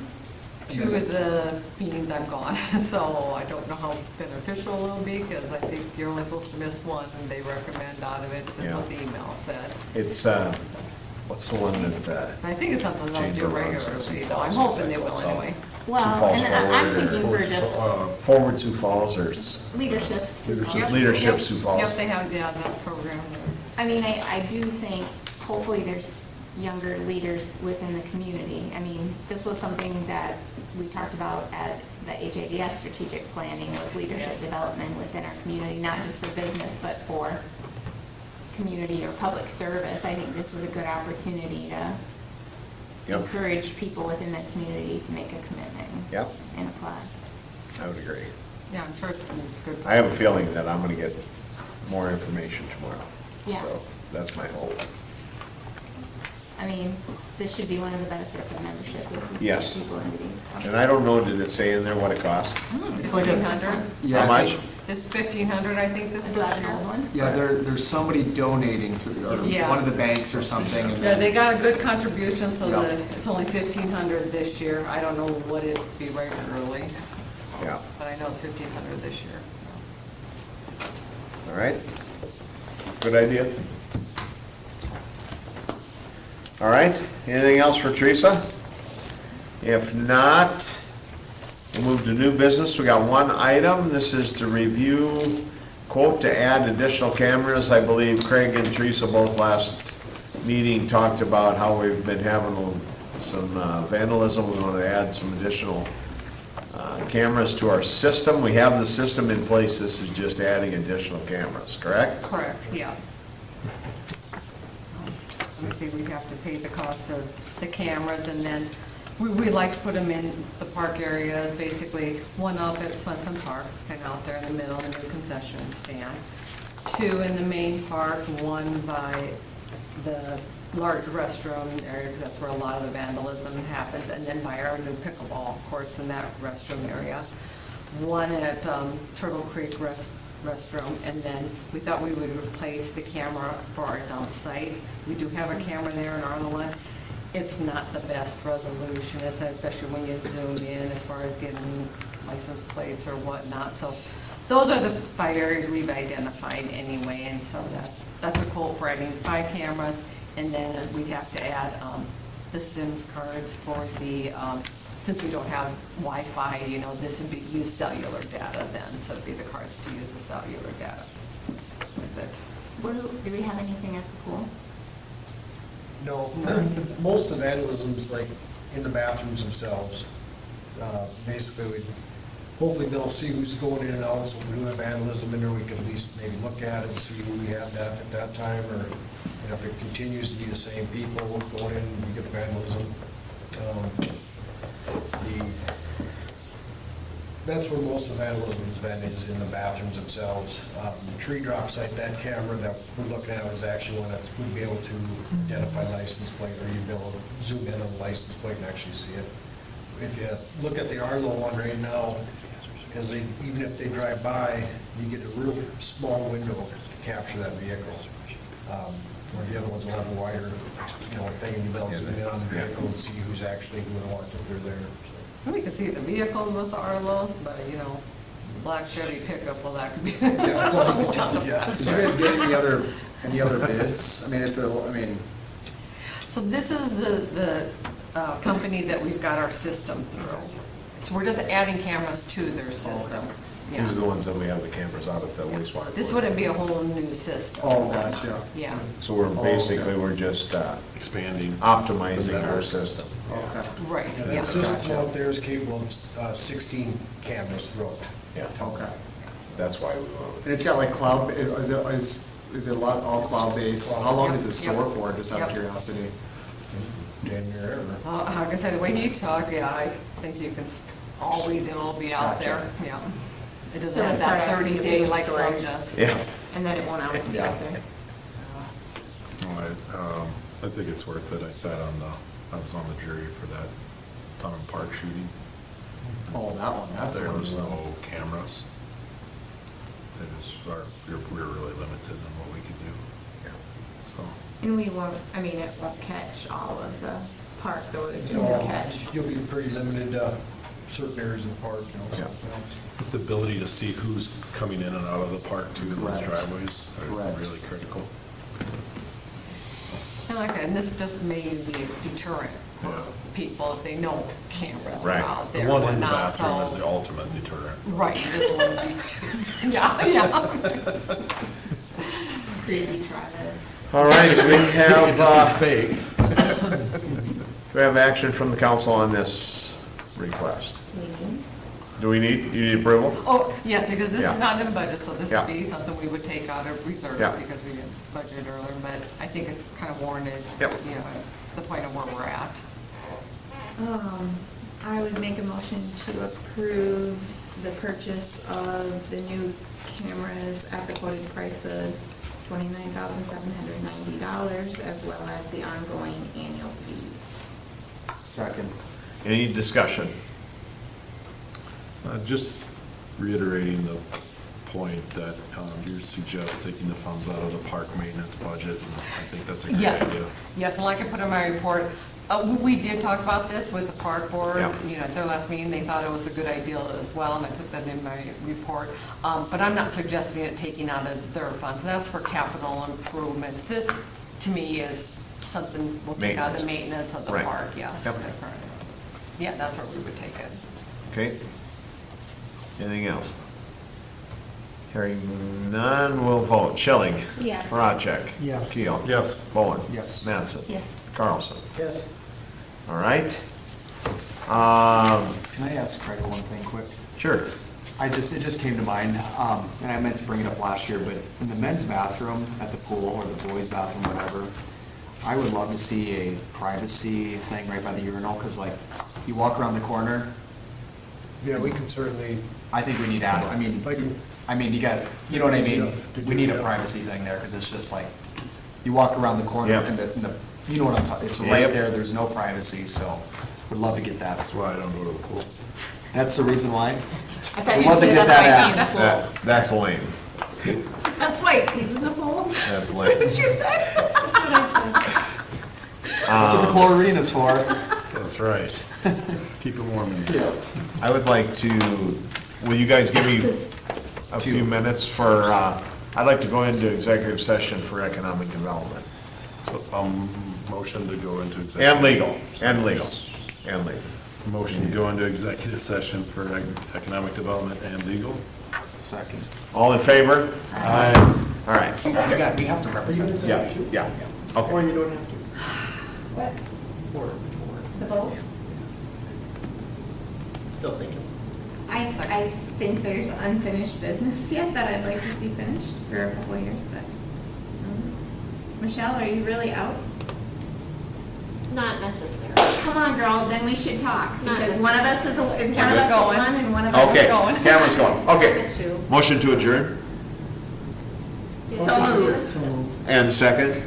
2 of the meetings I've gone, so I don't know how beneficial it'll be, because I think you're only supposed to miss one, and they recommend out of it, that's what the email said. it's, what's the one that, I think it's something they'll do Chamber runs regularly, it. though, I'm hoping they will What's up? anyway. Well, Falls and I'm Forward or- thinking for just Forward Sioux Falls or leadership. Yep. Leadership Yep. Sioux Falls? Yep, they have, that program there. I mean, I do think hopefully there's younger leaders within the community. I mean, this was something that we talked about at the HADS strategic planning, was leadership development within our community, not just for business, but for community or public service. I think this is a good opportunity to Yep. encourage people within the community to make a commitment Yep, and apply. I would agree. Yeah, I'm sure it's good. I have a feeling that I'm gonna get more information tomorrow. Yeah. So that's my hope. I mean, this should be one of the benefits of membership, is we Yes. get people into these. And I don't know, did it say in there what it costs? It's like a- 1,500. Yeah, How I much? think- It's 1,500, I think, this Is that an year. old one? Yeah, there's somebody donating to, or Yeah. one of the banks or something. and Yeah, then- they got a good contribution, so Yeah. that it's only 1,500 this year. I don't know what it'd be regularly, Yeah, but I know it's 1,500 this year. all right. Good idea. All right, anything else for Teresa? If not, we'll move to new business. We got one item. This is to review quote to add additional cameras. I believe Craig and Teresa both last meeting talked about how we've been having some vandalism. We want to add some additional cameras to our system. We have the system in place. This is just adding additional cameras, correct? Correct, yeah. Obviously, we'd have to pay the cost of the cameras, and then we like to put them in the park areas, basically one up at Swenson Park, it's kind of out there in the middle, the new concession stand. 2 in the main park, 1 by the large restroom area, because that's where a lot of the vandalism happens, and then by our new pickleball courts in that restroom area. 1 at Trebilcok restroom, and then we thought we would replace the camera for our dump site. We do have a camera there in Arnold. It's not the best resolution, especially when you zoom in as far as getting license plates or whatnot. So those are the 5 areas we've identified anyway, and so that's a quote for adding 5 cameras, and then we'd have to add the SIMS cards for the, since we don't have Wi-Fi, you know, this would be use cellular data then, so it'd be the cards to use the cellular data with it. Do we have anything at the pool? No, most of the vandalism's like in the bathrooms themselves. Basically, hopefully they'll see who's going in and out, so if we do have vandalism in there, we can at least maybe look at it and see who we have that at that time, or, you know, if it continues to be the same people going in, we get the vandalism. That's where most of the vandalism has been, is in the bathrooms themselves. The tree drop site, that camera that we're looking at is actually one that would be able to identify license plate, or you'd be able to zoom in on the license plate and actually see it. If you look at the Arlo one right now, because even if they drive by, you get a real small window to capture that vehicle. Where the other one's a lot wider, you know, thing, you'll be able to zoom in on the vehicle and see who's actually doing what if they're there. We could see the vehicles with the Arlos, but, you know, black Chevy pickup, well, that could be. Yeah, that's all you can do, yeah. Did you guys get any other bids? I mean, So this is the company that we've got our system through. So we're just adding cameras to their system. These Yeah. are the ones that we have the cameras out at the wastewater. This plant. wouldn't be a whole new system. Oh, gotcha. Yeah, So we're just Expanding. optimizing our system. Okay. right, Yeah, yeah. that system out there is capable of 16 cameras throughout. Yeah, Okay. that's why we want And it's got like cloud, is it a lot, all cloud-based? How long does it Yep. store for, just out of Yep. curiosity? Damn near ever. Like I said, the way you talk, yeah, I think you can always, it'll be out there, yeah. It doesn't So have it's not that asking 30 to be day in like some storage. does. Yeah. And then it won't always be out there. I think it's worth it. I was on the jury for that Town Park shooting. Oh, that one, that's There one. was no cameras. We were really limited on what we could do. So, And we won't, I mean, it won't catch all of the park, though, it just No, catch. you'll be pretty limited to certain areas of the park, you know, so. the ability to see who's coming in and out of the park too, those Correct. driveways Correct. are really critical. And like, and this just may be a deterrent for Yeah. people if they know cameras are Right. out The there. one in the whatnot, bathroom is so- the ultimate deterrent. Right, you just want to be, yeah. Creepy Travis. All right, we have, Fake. we have action from the council on this request. Do we need, you need approval? Oh, yes, because this Yeah. is not in budget, so this Yeah. would be something we would take out of reserve Yeah. because we didn't budget earlier, but I think it's kind of warranted, Yep. you know, at the point of where we're at. I would make a motion to approve the purchase of the new cameras at the quoted price of $29,790, as well as the ongoing annual fees. Second. Any discussion? Just reiterating the point that you suggest taking the funds out of the park maintenance budget, and I think that's a great Yes, idea. yes, and like I put in my report, we did talk about this with the park board, Yeah. you know, at their last meeting, they thought it was a good idea as well, and I put that in my report. But I'm not suggesting it taking out of their funds, that's for capital improvements. This, to me, is something we'll take out of the maintenance of the Right. park, yes. Yep. Yeah, that's where we would take it. Okay. Anything else? Hearing none, we'll vote. Schilling. Yes. Horacek. Yes. Keel. Yes. Bowen. Yes. Mattson. Yes. Carlson. Yes. All right. Can I ask Craig one thing quick? Sure. It just came to mind, and I meant to bring it up last year, but in the men's bathroom at the pool, or the boys' bathroom, whatever, I would love to see a privacy thing right by the urinal, because like, you walk around the corner, Yeah, we can certainly, I think we need to add, I mean, like, you know what I mean? We need a privacy thing there, because it's just like, you walk around the corner, Yep. and you know what I'm talking, it's Yep. right there, there's no privacy, so, would love to get that. That's why I don't go to the pool. That's the reason why? I thought I'd you love to said get that's why that he's in the ad. pool. That's lame. That's why he's in the pool? That's Is that lame. what you said? That's what I That's what the chlorine is for. That's right. Keep it warm in here. I would like to, will you guys give me a few minutes for, I'd like to go into executive session for economic development. So, motion to go into executive. And legal, and legal, and legal. Motion to go into executive session for economic development and legal. Second. All in favor? Aye. All right. We have to represent the Yeah, city. yeah. Or Okay. you don't have to. What? Or, The vote? still thinking. I think there's unfinished business yet that I'd like to see finished for a couple of years, but. Michelle, are you really out? Not necessarily. Come on, girl, then we should talk, Not because one of us is one of us Camera's a going. one and one of us Okay, is going. camera's going. Okay. The two. Motion to adjourn? So moved. And second?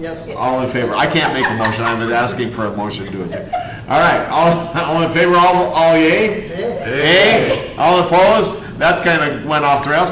Yes. All in favor? I can't make a motion, I'm asking for a motion to adjourn. All right, all in favor, all yay? Yay? All opposed? That's kind of went off the rails.